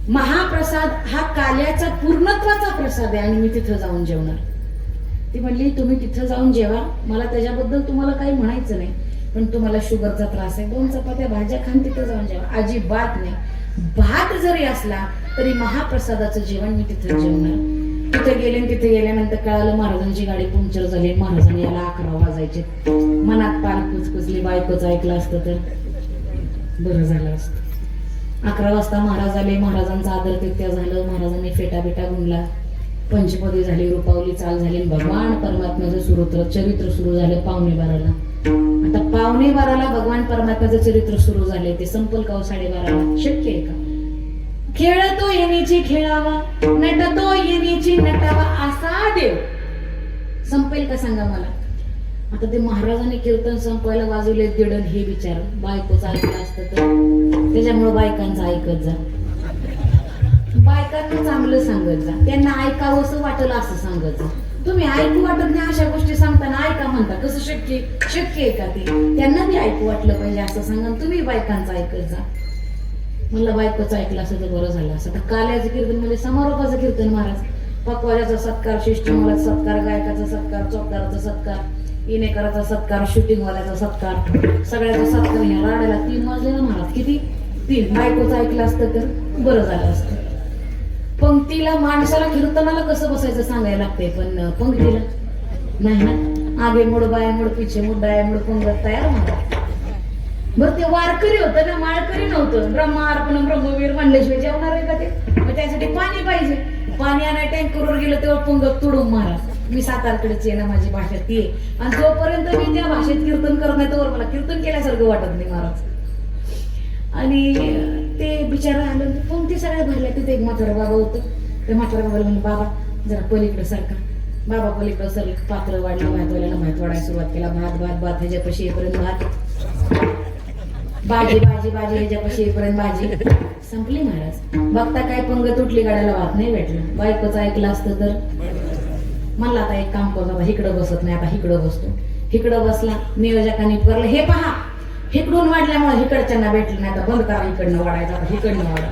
महाप्रसाद हा काल्याचा पूर्णत्वाचा प्रसाद आहे आणि मी तिथं जाऊन जेवणार. ती म्हणली तुम्ही तिथं जाऊन जेवा, मला त्याच्याबद्दल तुम्हाला काही म्हणायचं नाही, पण तुम्हाला शुगरचा त्रास आहे, 2 चपात्या भाज्या खान, तिथं जाऊन जेवा. अजिबात नाही. भात जरी असला तरी महाप्रसादाचं जेवण मी तिथं जेवणार. तिथे गेले, तिथे गेल्यानंतर कळालं महाराजांची गाडी पंक्चर झाली. महाराजांनी याला 11 वाजायचे. मनात पान कुचकुचली, बायकोचं ऐकलं असतं तर बरं झालं असतं. 11 वाजता महाराज आले. महाराजांचा आदर तिथ्या झालं. महाराजांनी फेटा बिटा गुंडला, पंचपदी झाली, रूपावली चाल झाली. भगवान परमात्म्याचं चरित्र सुरू झालं 11:15ला. आता 11:15ला भगवान परमात्म्याचं चरित्र सुरू झाले, ते संपल का 12:30ला? शक्य आहे का? खेळतो येणीची खेळावा, नटतो येणीची नटावा, असा देव संपेल का सांगा मला? आता ते महाराजांनी कीर्तन संपवायला वाजवले दिडण, हे विचार बायकोचं ऐकलं असतं तर. त्याच्यामुळे बायकांचं ऐकत जा, बायकांना चांगलं सांगत जा, त्यांना ऐकावं असं वाटलं असं सांगत जा. तुम्ही ऐकू वाटत नाही अशा गोष्टी सांगताना ऐका म्हणता, कसं शक्य आहे का? ते त्यांना बी ऐकू वाटलं पाहिजे असं सांगा. तुम्ही बायकांचं ऐकत जा. मला बायकोचं ऐकलं असं तर बरं झालं असं. तर काल्याचं कीर्तन म्हणजे समारोपाचं कीर्तन महाराज. पकवाजाचा सत्कार, शिष्टमोलाचा सत्कार, गायकाचा सत्कार, चौकदाराचा सत्कार, इनेकराचा सत्कार, शूटिंगवाल्याचा सत्कार, सगळ्याचा सत्कार. ह्या राड्याला 3 वाजले ना महाराज. किती? 3. बायकोचं ऐकलं असतं तर बरं झालं असतं. पंक्तीला माणसाला कीर्तनाला कसं बसायचं सांगायला लागतंय, पण पंक्तीला नाही ना. आगे मोड, बाय मोड, पिछे मोड, डाय मोड, पंगत तयार म्हणतात. बरं ते वारकरी होतं ना, माळकरी नव्हतं. ब्रह्मार्पण ब्रह्मवीर म्हणल्याशिवाय जेवणार आहे का ते? मग त्यासाठी पाणी पाहिजे. पाणी आणाय टँकरवर गेलं तेव्हा पंगत तुडून महाराज. मी सातारकडेच आहे ना, माझी भाषा ती आहे, आणि जोपर्यंत मी त्या भाषेत कीर्तन करत नाही तोवर मला कीर्तन केल्यासारखं वाटत नाही महाराज. आणि ते बिचारा आलं, पंक्ती सगळ्या भरल्या. तिथे एक म्हातारा बाबा होतं. ते म्हातारा बाबाला म्हणलं, बाबा जरा पलीकडे सारखा. बाबा पलीकडे सर पात्र वाढलं, भातवाल्याला भात वाढायला सुरुवात केला. भात भात भात ह्याच्यापाशी येईपर्यंत भात, भाजी भाजी भाजी ह्याच्यापाशी येईपर्यंत भाजी संपली महाराज. बघता काय पंगत उठली, गाड्याला भात नाही भेटलं. बायकोचं ऐकलं असतं तर म्हणलं आता एक काम करतो, आता इकडं बसत नाही, आता इकडं बसतो. इकडं बसला. नियोजकांनी करलं, हे पहा इकडून वाढल्यामुळे इकडच्यांना भेटलं नाही, आता बंद करा इकडनं वाढायचं, आता इकडनं वाढा.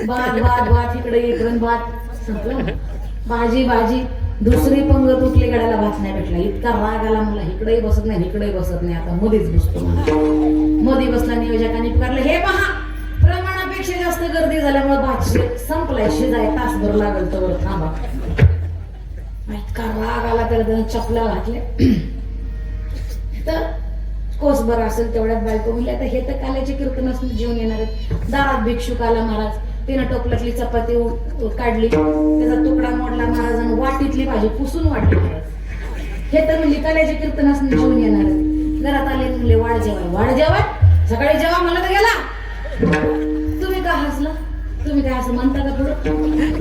भात इकडे इकडून भात संपलं. भाजी दुसरी पंगत उठली, गड्याला भात नाही भेटला. इतका राग आला मला, इकडेही बसत नाही इकडेही बसत नाही, आता मध्येच बसतो. मध्ये बसला नियोजकांनी पुकारलं, हे पहा प्रमाणापेक्षा जास्त गर्दी झाल्यामुळे भात संपलाय, शिजाय तासभर लागल तर थांबा. इतका राग आला तर त्यानं चपला घातले. तर कोसभर असेल तेवढ्यात बायको म्हणली, आता हे तर काल्याचे कीर्तन असून जेवण येणार आहेत. दारात भिक्षुक आला महाराज, तिनं टोपल्यातली चपाती काढली, त्याचा तुकडा मोडला महाराजांना, वाटीतली भाजी पुसून वाटली महाराज. हे तर म्हणली काल्याचे कीर्तन असून जेवण येणार आहेत. घरात आले म्हणले, वाढ जेवाय सकाळी जेवा मला तर गेला. तुम्ही का हसला? तुम्ही काय असं म्हणता का पुढं?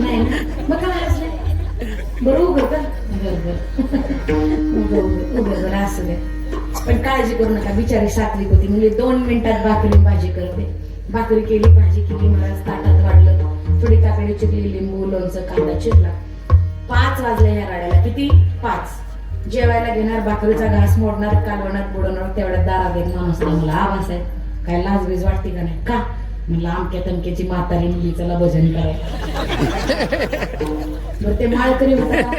नाही ना, मग काय हसले? बरं उभं का? बरं असं दे, पण काळजी करू नका. बिचारी सात्विक होती, म्हणजे 2 मिनिटात भाकरी भाजी करते. भाकरी केली, भाजी केली, महाराज ताटात वाढलं, थोडी काकडी चिरली, लिंबू लोणचं कांदा चिरला. 5 वाजले या राड्याला. किती? 5. जेवायला घेणार, भाकरीचा घास मोडणार, कालवणार बुडवणार, तेवढ्यात दारात एक माणूस मला आवाज आहे, काय लाजबीज वाटते का नाही? का म्हणलं, आमक्या तमक्याची म्हातारी मुली, चला भजन करायला. बरं ते माळकरी होता का?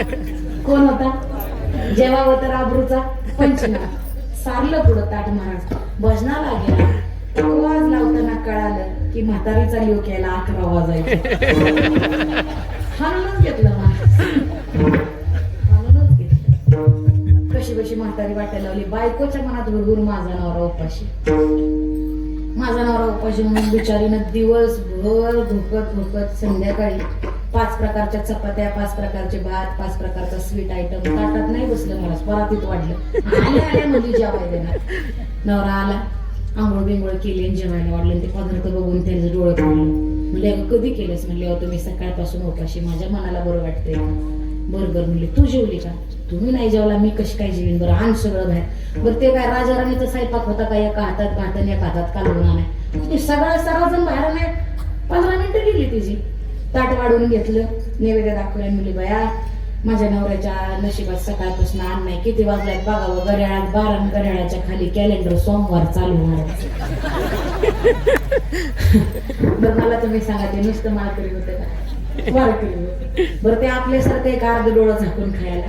कोण होता? जेव्हा होता राबरूचा पंचनाथ. सारलं पुढं ताट महाराज, भजनाला गेला. आवाज लावताना कळालं की म्हातारीचा लोक यायला 11 वाजायचे. हाणूनच घेतलं महाराज, हाणूनच घेतलं. कशी म्हातारी वाटायला लावली. बायकोच्या मनात भरपूर माझा नवरा उपाशी म्हणून बिचारीनं दिवसभर भुकत संध्याकाळी 5 प्रकारच्या चपात्या, 5 प्रकारचे भात, 5 प्रकारचा स्वीट आयटम ताटात नाही बसलं महाराज, परातीत वाढलं. आल्या म्हणजे जेवायला देणार. नवरा आला, आंघोळ बिंघोळ केली आणि जेवायला वाढलं. ते पदार्थ बघून त्यांचं डोळं पडलं. म्हणले, कधी केलंस? म्हणले, अहो तुम्ही सकाळपासून उपाशी, माझ्या मनाला बरं वाटतंय. बरोबर म्हणले, तू जेवली का? तुम्ही नाही जेवला, मी कशी काय जेवीन? बरं आण सगळं बाहेर. बरं ते काय राजा राणीचा स्वयंपाक होता का? एका हातात भात आणि एका हातात कालवण नाही. ते सर्वजण बाहेर नाही. 15 मिनिटं गेली तिची. ताट वाढवून घेतलं, नैवेद्य दाखवलं, म्हणली, बया माझ्या नवऱ्याच्या नशिबात सकाळपासून आण नाही. किती वाजल्यात बघावं, घड्याळात 12, घड्याळाच्या खाली कॅलेंडर सोमवार चालू होणार. बरं मला तुम्ही सांगा, ते नुसतं माळकरी होते का? वारकरी होते. बरं ते आपल्यासारखं एक अर्ध डोळं झाकून खायला.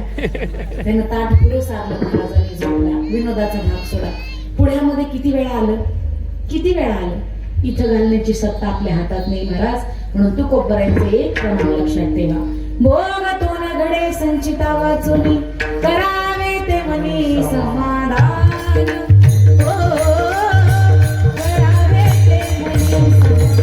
त्यानं ताट पुढे सारलं महाराजांनी, झोपला. विनोदाचा भाग सोडा. पुढ्यामध्ये किती वेळा आलं? इथं घालण्याची सत्ता आपल्या हातात नाही महाराज. म्हणून तू कोपरायचं एक प्रमाण लक्षात ठेवा. भोग तो न घडे संचिता वाचून, करावे ते मनी समाधान. करावे ते मनी समाधान.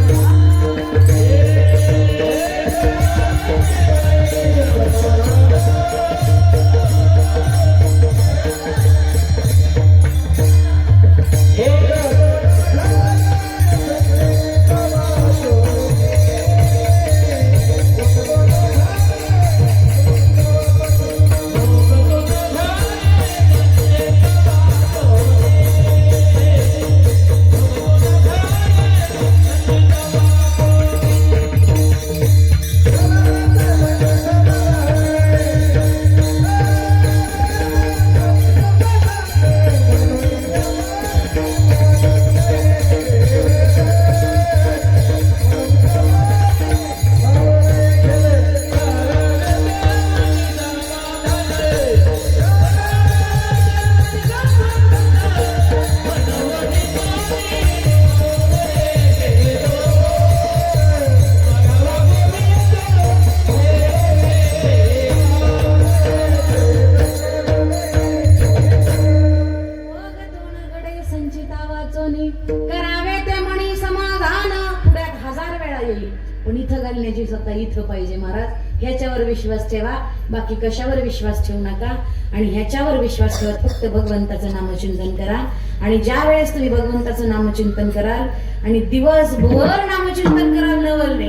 करावे ते म्हणी समाधान. पुढ्यात 1000 वेळा येईल, पण इथं घालण्याची सत्ता इथं पाहिजे महाराज. ह्याच्यावर विश्वास ठेवा, बाकी कशावर विश्वास ठेवू नका. आणि ह्याच्यावर विश्वास ठेवत फक्त भगवंताचं नामचिंतन करा. आणि ज्या वेळेस तुम्ही भगवंताचं नामचिंतन कराल आणि दिवसभर नामचिंतन कराल, नवलने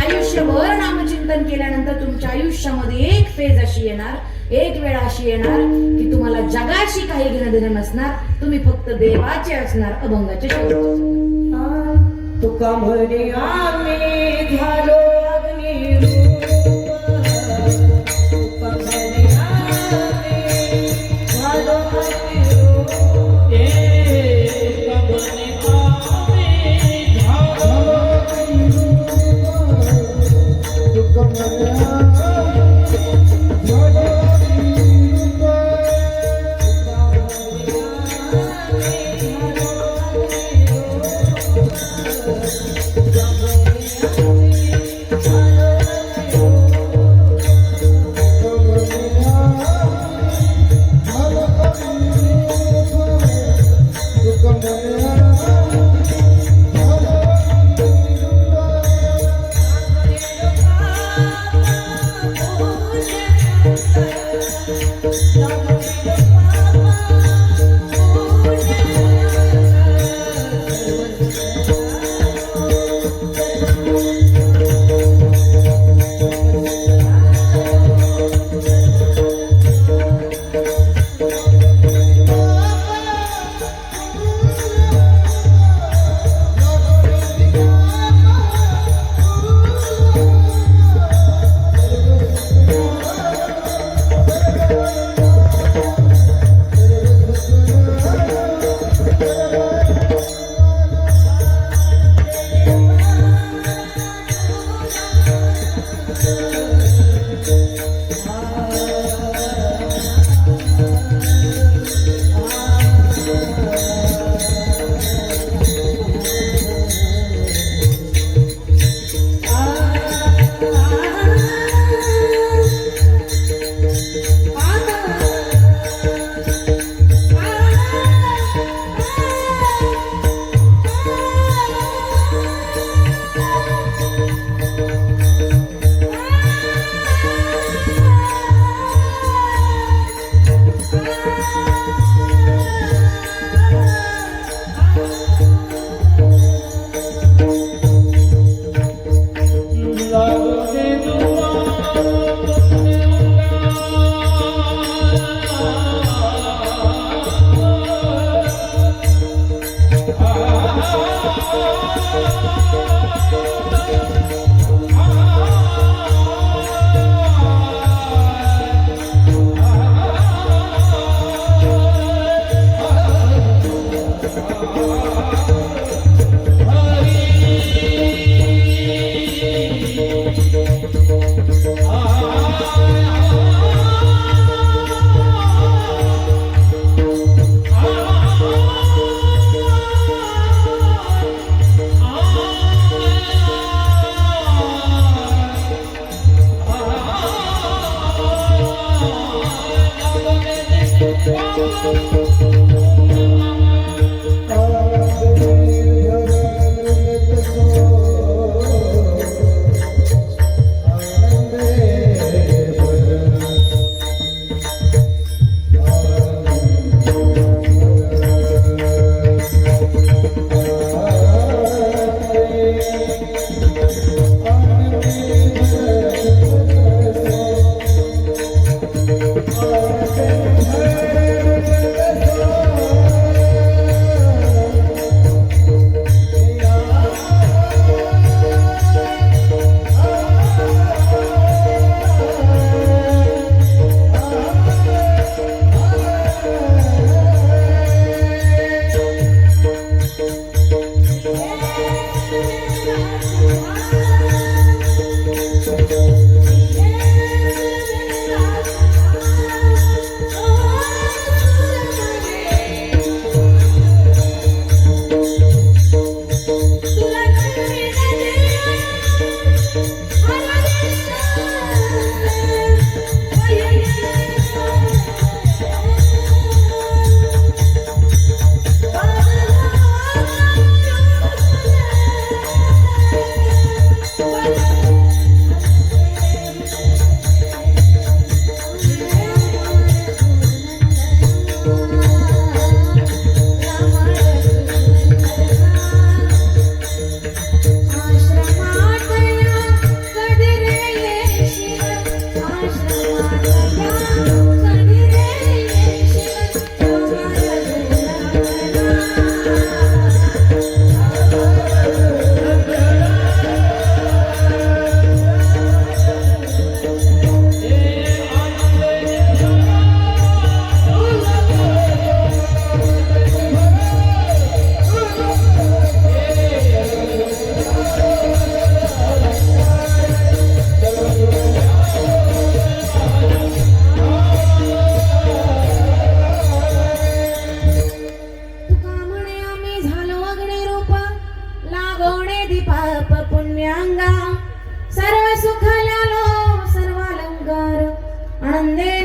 आयुष्यभर नामचिंतन केल्यानंतर तुमच्या आयुष्यामध्ये एक फेज अशी येणार, एक वेळ अशी येणार की तुम्हाला जगाशी काही घेणं देणं नसणार. तुम्ही फक्त देवाचे असणार, अभंगाचे शब्द. तुका म्हणे आम्ही झालो अग्निरूप, तुका म्हणे आम्ही झालो अग्निरूप.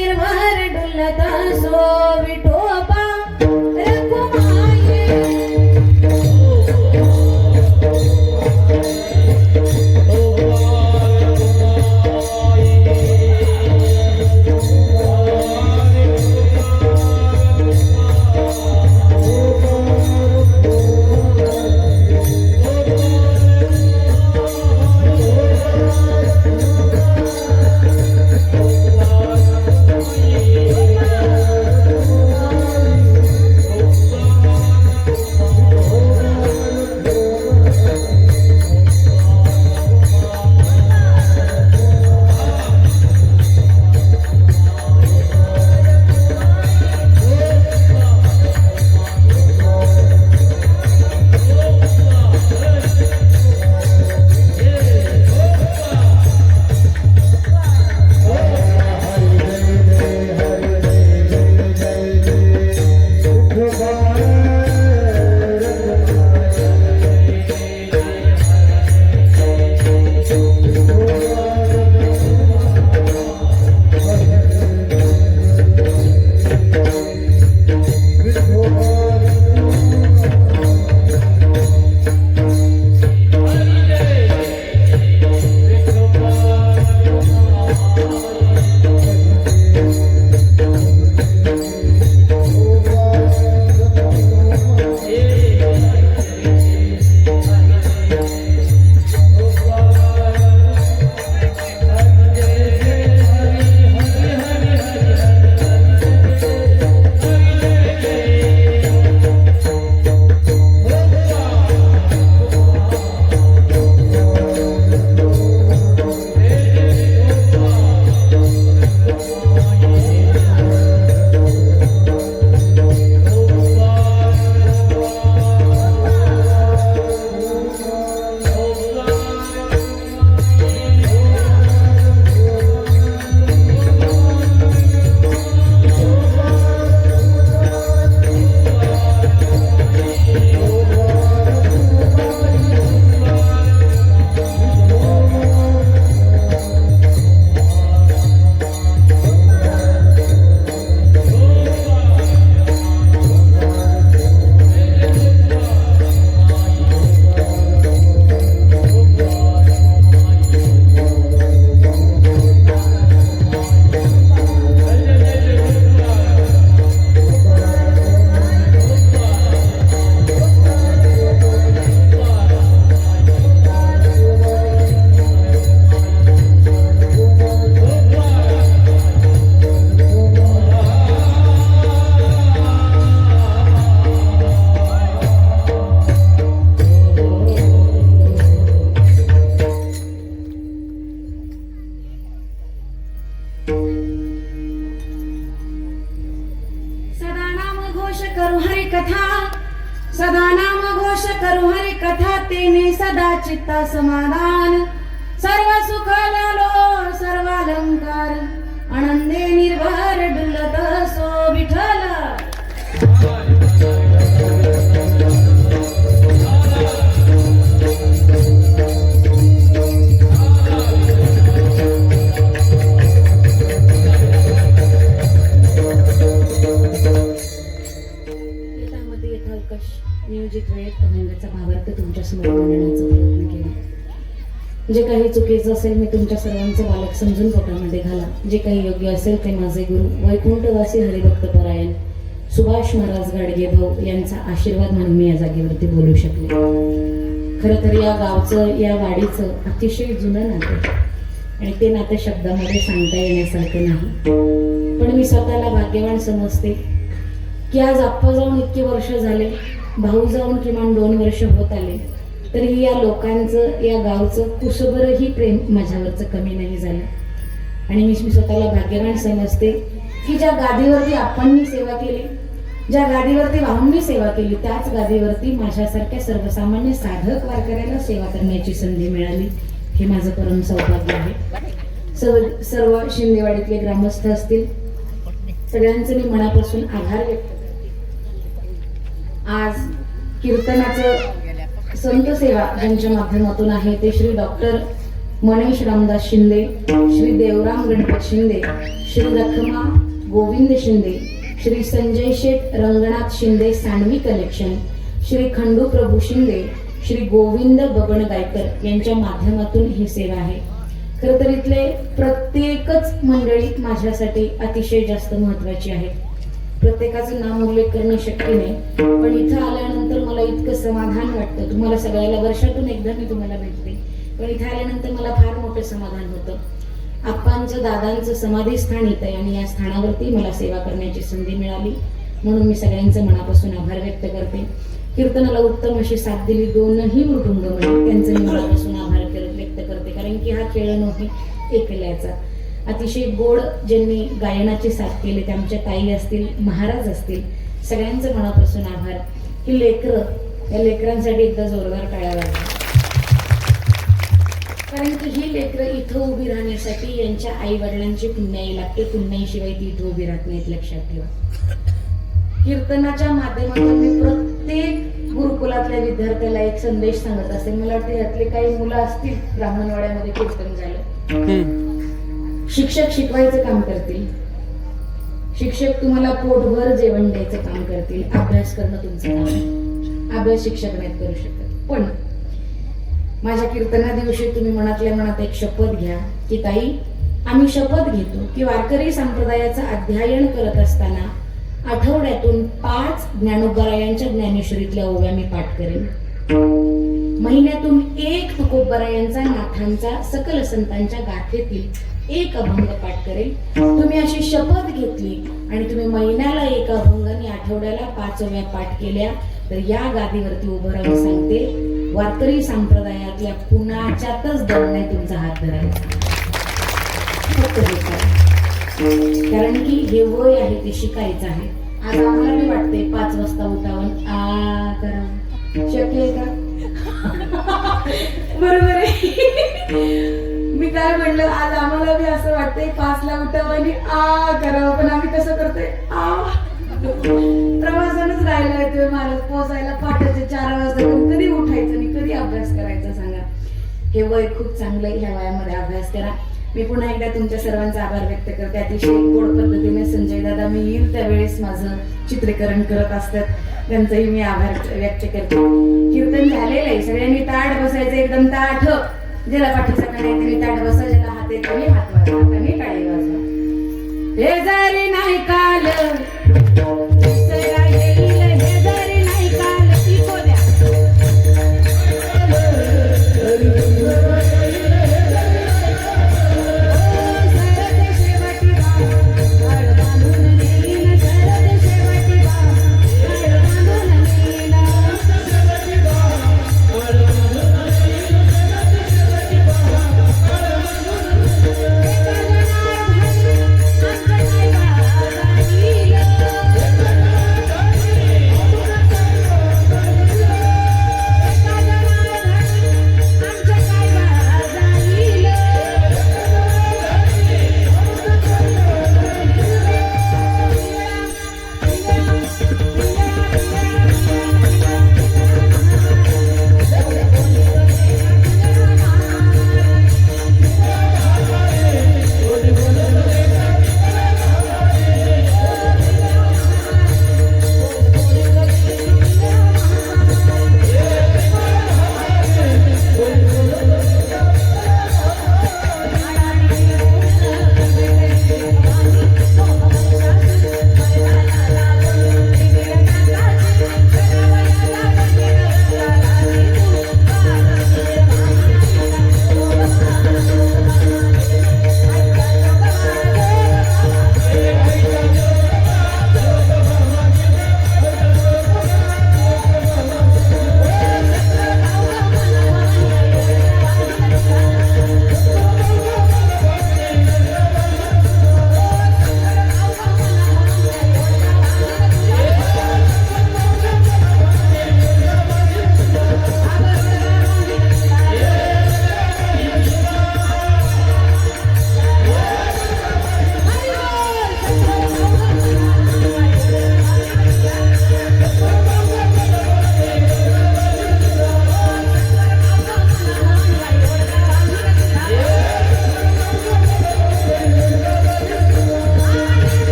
निर्भर डुलत सो विठोबा रखुमाये सदा नाम घोष करू हरी कथा तेने सदा चित्ता समाधान सर्व सुखाल्यालो सर्व अलंकार आनंदे निर्भर डुलत सो विठ्ठल. म्युझिक वेळेत अभंगाचा भावार्थ तुमच्या समोर मांडण्याचा प्रयत्न केला. जे काही चुकीचं असेल मी तुमच्या सर्वांचे बालक समजून पोटामध्ये घाला. जे काही योग्य असेल ते माझे गुरु वैकुंठवासी हरिभक्त परायण सुभाष महाराज गाडगे भाऊ यांचा आशीर्वाद म्हणून मी या जागेवरती बोलू शकले. खरं तर या गावचं या वाडीचं अतिशय जुनं नातं आणि ते नातं शब्दामध्ये सांगता येण्यासारखं नाही. पण मी स्वतःला भाग्यवान समजते की आज आप्पा जाऊन इतके वर्ष झाले, भाऊ जाऊन किमान 2 वर्ष होत आले, तरी या लोकांचं या गावचं कुसभरही प्रेम माझ्यावरचं कमी नाही झालं. आणि मी स्वतःला भाग्यवान समजते की ज्या गादीवरती आप्पांनी सेवा केली, ज्या गादीवरती भाऊंनी सेवा केली, त्याच गादीवरती माझ्यासारख्या सर्वसामान्य साधक वारकऱ्याला सेवा करण्याची संधी मिळाली. हे माझं परम सौभाग्य आहे. सर्व शिंदेवाडीतले ग्रामस्थ असतील, सगळ्यांचे मी मनापासून आभार व्यक्त करते. आज कीर्तनाचं संत सेवा ज्यांच्या माध्यमातून आहे ते श्री डॉक्टर मनीष रामदास शिंदे, श्री देवराम गणपत शिंदे, श्री रखमा गोविंद शिंदे, श्री संजय शेठ रंगनाथ शिंदे सानवी कलेक्शन, श्री खंडू प्रभू शिंदे, श्री गोविंद बबन गायकर यांच्या माध्यमातून ही सेवा आहे. खरं तर इथले प्रत्येकच मंडळी माझ्यासाठी अतिशय जास्त महत्वाची आहे. प्रत्येकाचं नाम उल्लेख करणं शक्य नाही, पण इथं आल्यानंतर मला इतकं समाधान वाटतं. तुम्हाला सगळ्याला वर्षातून एकदा मी तुम्हाला भेटते, पण इथं आल्यानंतर मला फार मोठं समाधान होतं. आप्पांचं दादांचं समाधी स्थान इथं आहे आणि या स्थानावरती मला सेवा करण्याची संधी मिळाली, म्हणून मी सगळ्यांचं मनापासून आभार व्यक्त करते. कीर्तनाला उत्तम अशी साथ दिली 2ही मृदुंग म्हणून त्यांचं मी मनापासून आभार व्यक्त करते. कारण की हा खेळ नव्हे एकल्याचा. अतिशय गोड ज्यांनी गायनाची साथ केली ते आमच्या ताई असतील, महाराज असतील, सगळ्यांचं मनापासून आभार. ही लेकरं, या लेकरांसाठी एकदा जोरदार टाळ्या वाजवा. कारण की ही लेकरं इथं उभी राहण्यासाठी यांच्या आई वडिलांची पुण्याई लागते. पुण्याईशिवाय ती इथं उभी राहत नाहीत, लक्षात ठेवा. कीर्तनाच्या माध्यमातून मी प्रत्येक गुरुकुलातल्या विद्यार्थ्याला एक संदेश सांगत असते. मला वाटतं यातले काही मुलं असतील ब्राह्मणवाड्यामध्ये कीर्तन झालं. शिक्षक शिकवायचं काम करतील, शिक्षक तुम्हाला पोटभर जेवण द्यायचं काम करतील, अभ्यास करणं तुमचं काम. अभ्यास शिक्षक नाहीत करू शकत. पण माझ्या कीर्तना दिवशी तुम्ही मनातल्या मनात एक शपथ घ्या की ताई, आम्ही शपथ घेतो की वारकरी संप्रदायाचं अध्ययन करत असताना आठवड्यातून 5 ज्ञानोबरायांच्या ज्ञानेश्वरीतल्या ओव्या मी पाठ करेन. महिन्यातून 1 तुकोबरायांचा नाथांचा सकल संतांच्या गाथेतील 1 अभंग पाठ करेल. तुम्ही अशी शपथ घेतली आणि तुम्ही महिन्याला 1 अभंग आणि आठवड्याला 5 ओव्या पाठ केल्या तर या गादीवरती उभं राहून सांगते, वारकरी संप्रदायातल्या कुणाच्यातच दम नाही तुमचा हात धरायचा. फक्त हे करा. कारण की हे वय आहे ते शिकायचं आहे. आज आम्हाला मी वाटते 5 वाजता उठावं करा, शक्य आहे का? बरोबर आहे. मी काय म्हणलं, आज आम्हाला बी असं वाटतंय 5ला उठावं आणि करावं, पण आम्ही कसं करतोय प्रवासानच राहिला येतोय. मला पोहोचायला पहाटेचे 4 वाजता, कधी उठायचं आणि कधी अभ्यास करायचा सांगा. हे वय खूप चांगलं आहे, ह्या वयामध्ये अभ्यास करा. मी पुन्हा एकदा तुमच्या सर्वांचा आभार व्यक्त करते. अतिशय गोड पद्धतीने संजय दादा मी येईल त्यावेळेस माझं चित्रीकरण करत असतात, त्यांचाही मी आभार व्यक्त करते. कीर्तन झालेलं आहे, सगळ्यांनी ताट बसायचं एकदम ताठ. ज्याला पाठीचा कणा आहे त्यांनी ताट बसा, ज्याला हात आहे त्यांनी हात वाजवा, हाताने टाळी वाजवा. हे जरी नाही काल हे जरी नाही काल इको द्या.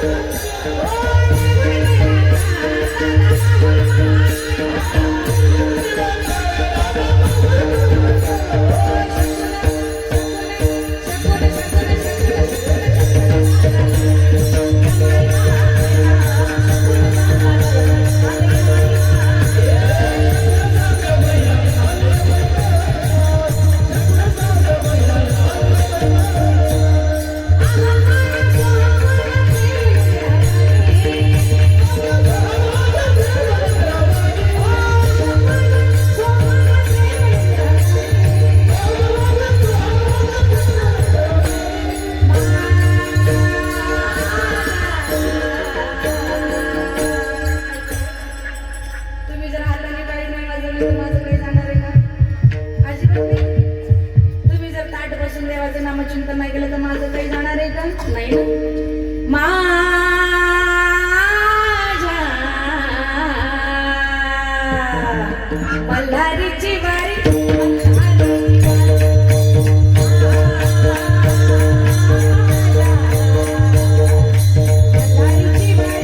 तुम्ही जर हाताने काही नाही वाजवलं तर माझं काही जाणार आहे का? अजिबात नाही. तुम्ही जर ताट बसून देवाचं नामचिंतन नाही केलं तर माझं काही जाणार आहे का? नाही ना. माझ्या मल्हारीची वारी मल्हारीची वारी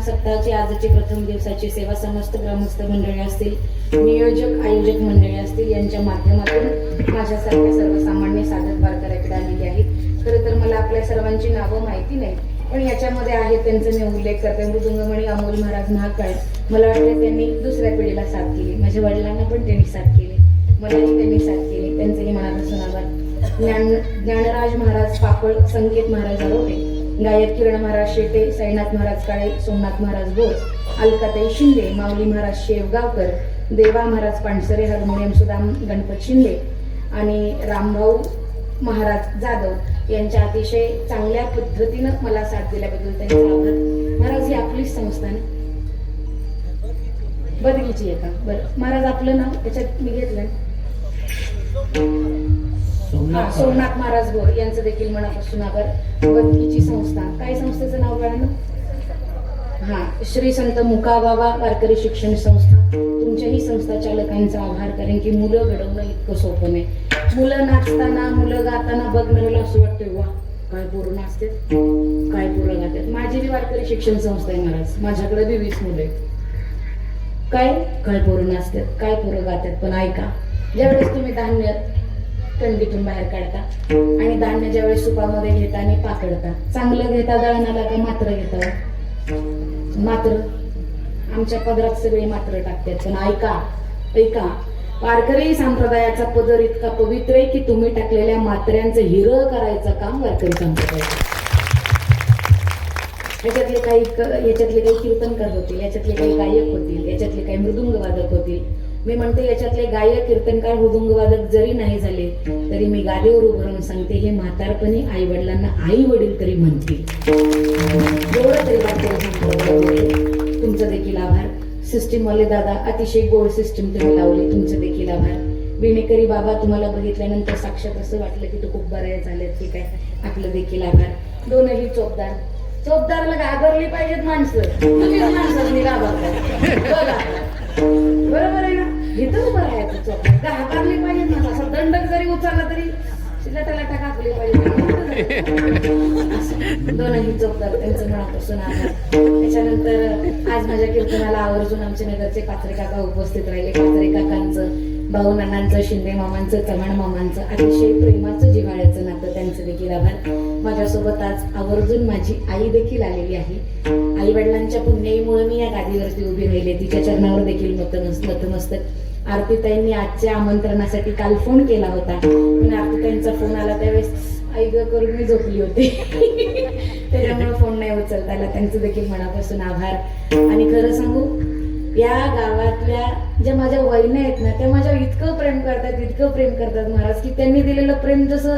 सप्ताहाची आजची प्रथम दिवसाची सेवा समस्त ग्रामस्थ मंडळी असतील, नियोजक आयोजक मंडळी असतील यांच्या माध्यमातून माझ्यासारख्या सर्वसामान्य साधक वारकऱ्याकडे आलेली आहे. खरं तर मला आपल्या सर्वांची नावं माहिती नाही, पण याच्यामध्ये आहे त्यांचं मी उल्लेख करते. मृदुंगमणी अमोल महाराज महाकाळ, मला वाटतं त्यांनी दुसऱ्या पिढीला साथ केली. माझ्या वडिलांना पण त्यांनी साथ केली, मलाही त्यांनी साथ केली, त्यांचंही मनापासून आभार. ज्ञानराज महाराज पापळ, संकेत महाराज आरोटे, गायक किरण महाराज शेटे, साईनाथ महाराज काळे, सोमनाथ महाराज बोर, अलकाताई शिंदे, माऊली महाराज शेवगावकर, देवा महाराज पाणसरे, हार्मोनियम सुदाम गणपत शिंदे आणि रामभाऊ महाराज जाधव यांच्या अतिशय चांगल्या पद्धतीनं मला साथ दिल्याबद्दल त्यांचा आभार. महाराज ही आपलीच संस्था आहे, बदगीची आहे का? बरं महाराज, आपलं नाव त्याच्यात मी घेतलं सोमनाथ महाराज बोर यांचं देखील मनापासून आभार. बदगीची संस्था, काय संस्थेचं नाव कळलं? हा, श्री संत मुकाबाबा वारकरी शिक्षण संस्था. तुमच्याही संस्था चालकांचा आभार, कारण की मुलं घडवणं इतकं सोपं नाही. मुलं नाचताना, मुलं गाताना बघणाऱ्याला असं वाटतं वा काय पोरं नाचतात, काय पोरं गातात. माझी बी वारकरी शिक्षण संस्था आहे महाराज, माझ्याकडे बी 20 मुलं आहेत. काय काय पोरं नाचतात, काय पोरं गातात. पण ऐका, ज्यावेळेस तुम्ही धान्य कंडीतून बाहेर काढता आणि धान्य ज्यावेळेस सुपामध्ये घेता आणि पाकडता. चांगलं घेता दळणाला का मात्र घेता? मात्र. आमच्या पदरात सगळे मात्र टाकतात. पण ऐका ऐका, वारकरी संप्रदायाचा पदर इतका पवित्र आहे की तुम्ही टाकलेल्या मात्र्यांचं हिरं करायचं काम वारकरी संप्रदायाचं. याच्यातले काही कीर्तनकार होतील, याच्यातले काही गायक होतील, याच्यातले काही मृदुंगवादक होतील. मी म्हणते याच्यातले गायक कीर्तनकार मृदुंगवादक जरी नाही झाले तरी मी गादीवर उभं राहून सांगते, हे म्हातारपणी आई वडिलांना आई वडील तरी म्हणतील. एवढं तरी वाटतं. तुमचं देखील आभार. सिस्टीम वाले दादा, अतिशय गोड सिस्टीम तुम्ही लावली, तुमचं देखील आभार. विणेकरी बाबा, तुम्हाला बघितल्यानंतर साक्षात असं वाटलं की तू खूप बऱ्या झाल्यात की काय, आपलं देखील आभार. दोनही चोपदार. चोपदारला घाबरली पाहिजेत माणसं, तुम्हीच माणसांनी घाबरताय बघा. बरोबर आहे ना? इथं उभं राहायचं चोपदार, घाबरली पाहिजेत माणसं. असं दंडक जरी उचलला तरी लटालटा कापली पाहिजे. दोनही चोपदार, त्यांचं मनापासून आभार. त्याच्यानंतर आज माझ्या कीर्तनाला आवर्जून आमचे नगरचे कात्रे काका उपस्थित राहिले. कात्रे काकांचं, भाऊ नानांचं, शिंदे मामांचं, चव्हाण मामांचं अतिशय प्रेमाचं जिव्हाळ्याचं नातं, त्यांचं देखील आभार. माझ्यासोबत आज आवर्जून माझी आई देखील आलेली आहे. आई वडिलांच्या पुण्याईमुळे मी या गादीवरती उभी राहिले. तिच्या चरणावर देखील नतमस्तक. आरतीताईंनी आजच्या आमंत्रणासाठी काल फोन केला होता, पण आरतीताईंचा फोन आला त्यावेळेस आई ग करून मी झोपली होती. त्याच्यामुळे फोन नाही उचलता आला. त्यांचं देखील मनापासून आभार. आणि खरं सांगू, या गावातल्या ज्या माझ्या वहिनी आहेत ना, त्या माझ्या इतकं प्रेम करतात महाराज, की त्यांनी दिलेलं प्रेम जसं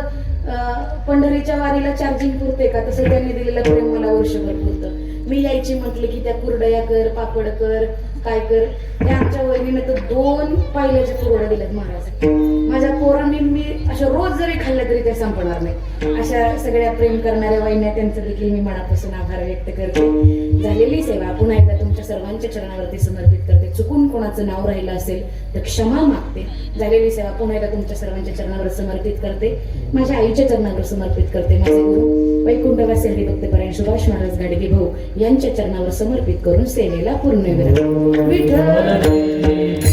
पंढरीच्या वारीला चार्जिंग पुरते का, तसं त्यांनी दिलेलं प्रेम मला वर्षभर पुरतं. मी यायची म्हटलं की त्या कुरडया कर, पापड कर, काय कर. त्या आमच्या वहिनीने तर 2 पायल्याच्या कुरड्या दिल्यात महाराज. माझ्या पोरांनी मी अशा रोज जरी खाल्ल्या तरी त्या संपणार नाही. अशा सगळ्या प्रेम करणाऱ्या वहिन्या, त्यांचं देखील मी मनापासून आभार व्यक्त करते. झालेली सेवा पुन्हा एकदा तुमच्या सर्वांच्या चरणावरती समर्पित करते. चुकून कोणाचं नाव राहिलं असेल तर क्षमा मागते. झालेली सेवा पुन्हा एकदा तुमच्या सर्वांच्या चरणावर समर्पित करते. माझ्या आईच्या चरणावर समर्पित करते. माझे गुरु वैकुंठवासी हरिभक्तपरायण सुभाष महाराज गाडगे भाऊ यांच्या चरणावर समर्पित करून सेवेला पूर्ण विराम. विठ्ठल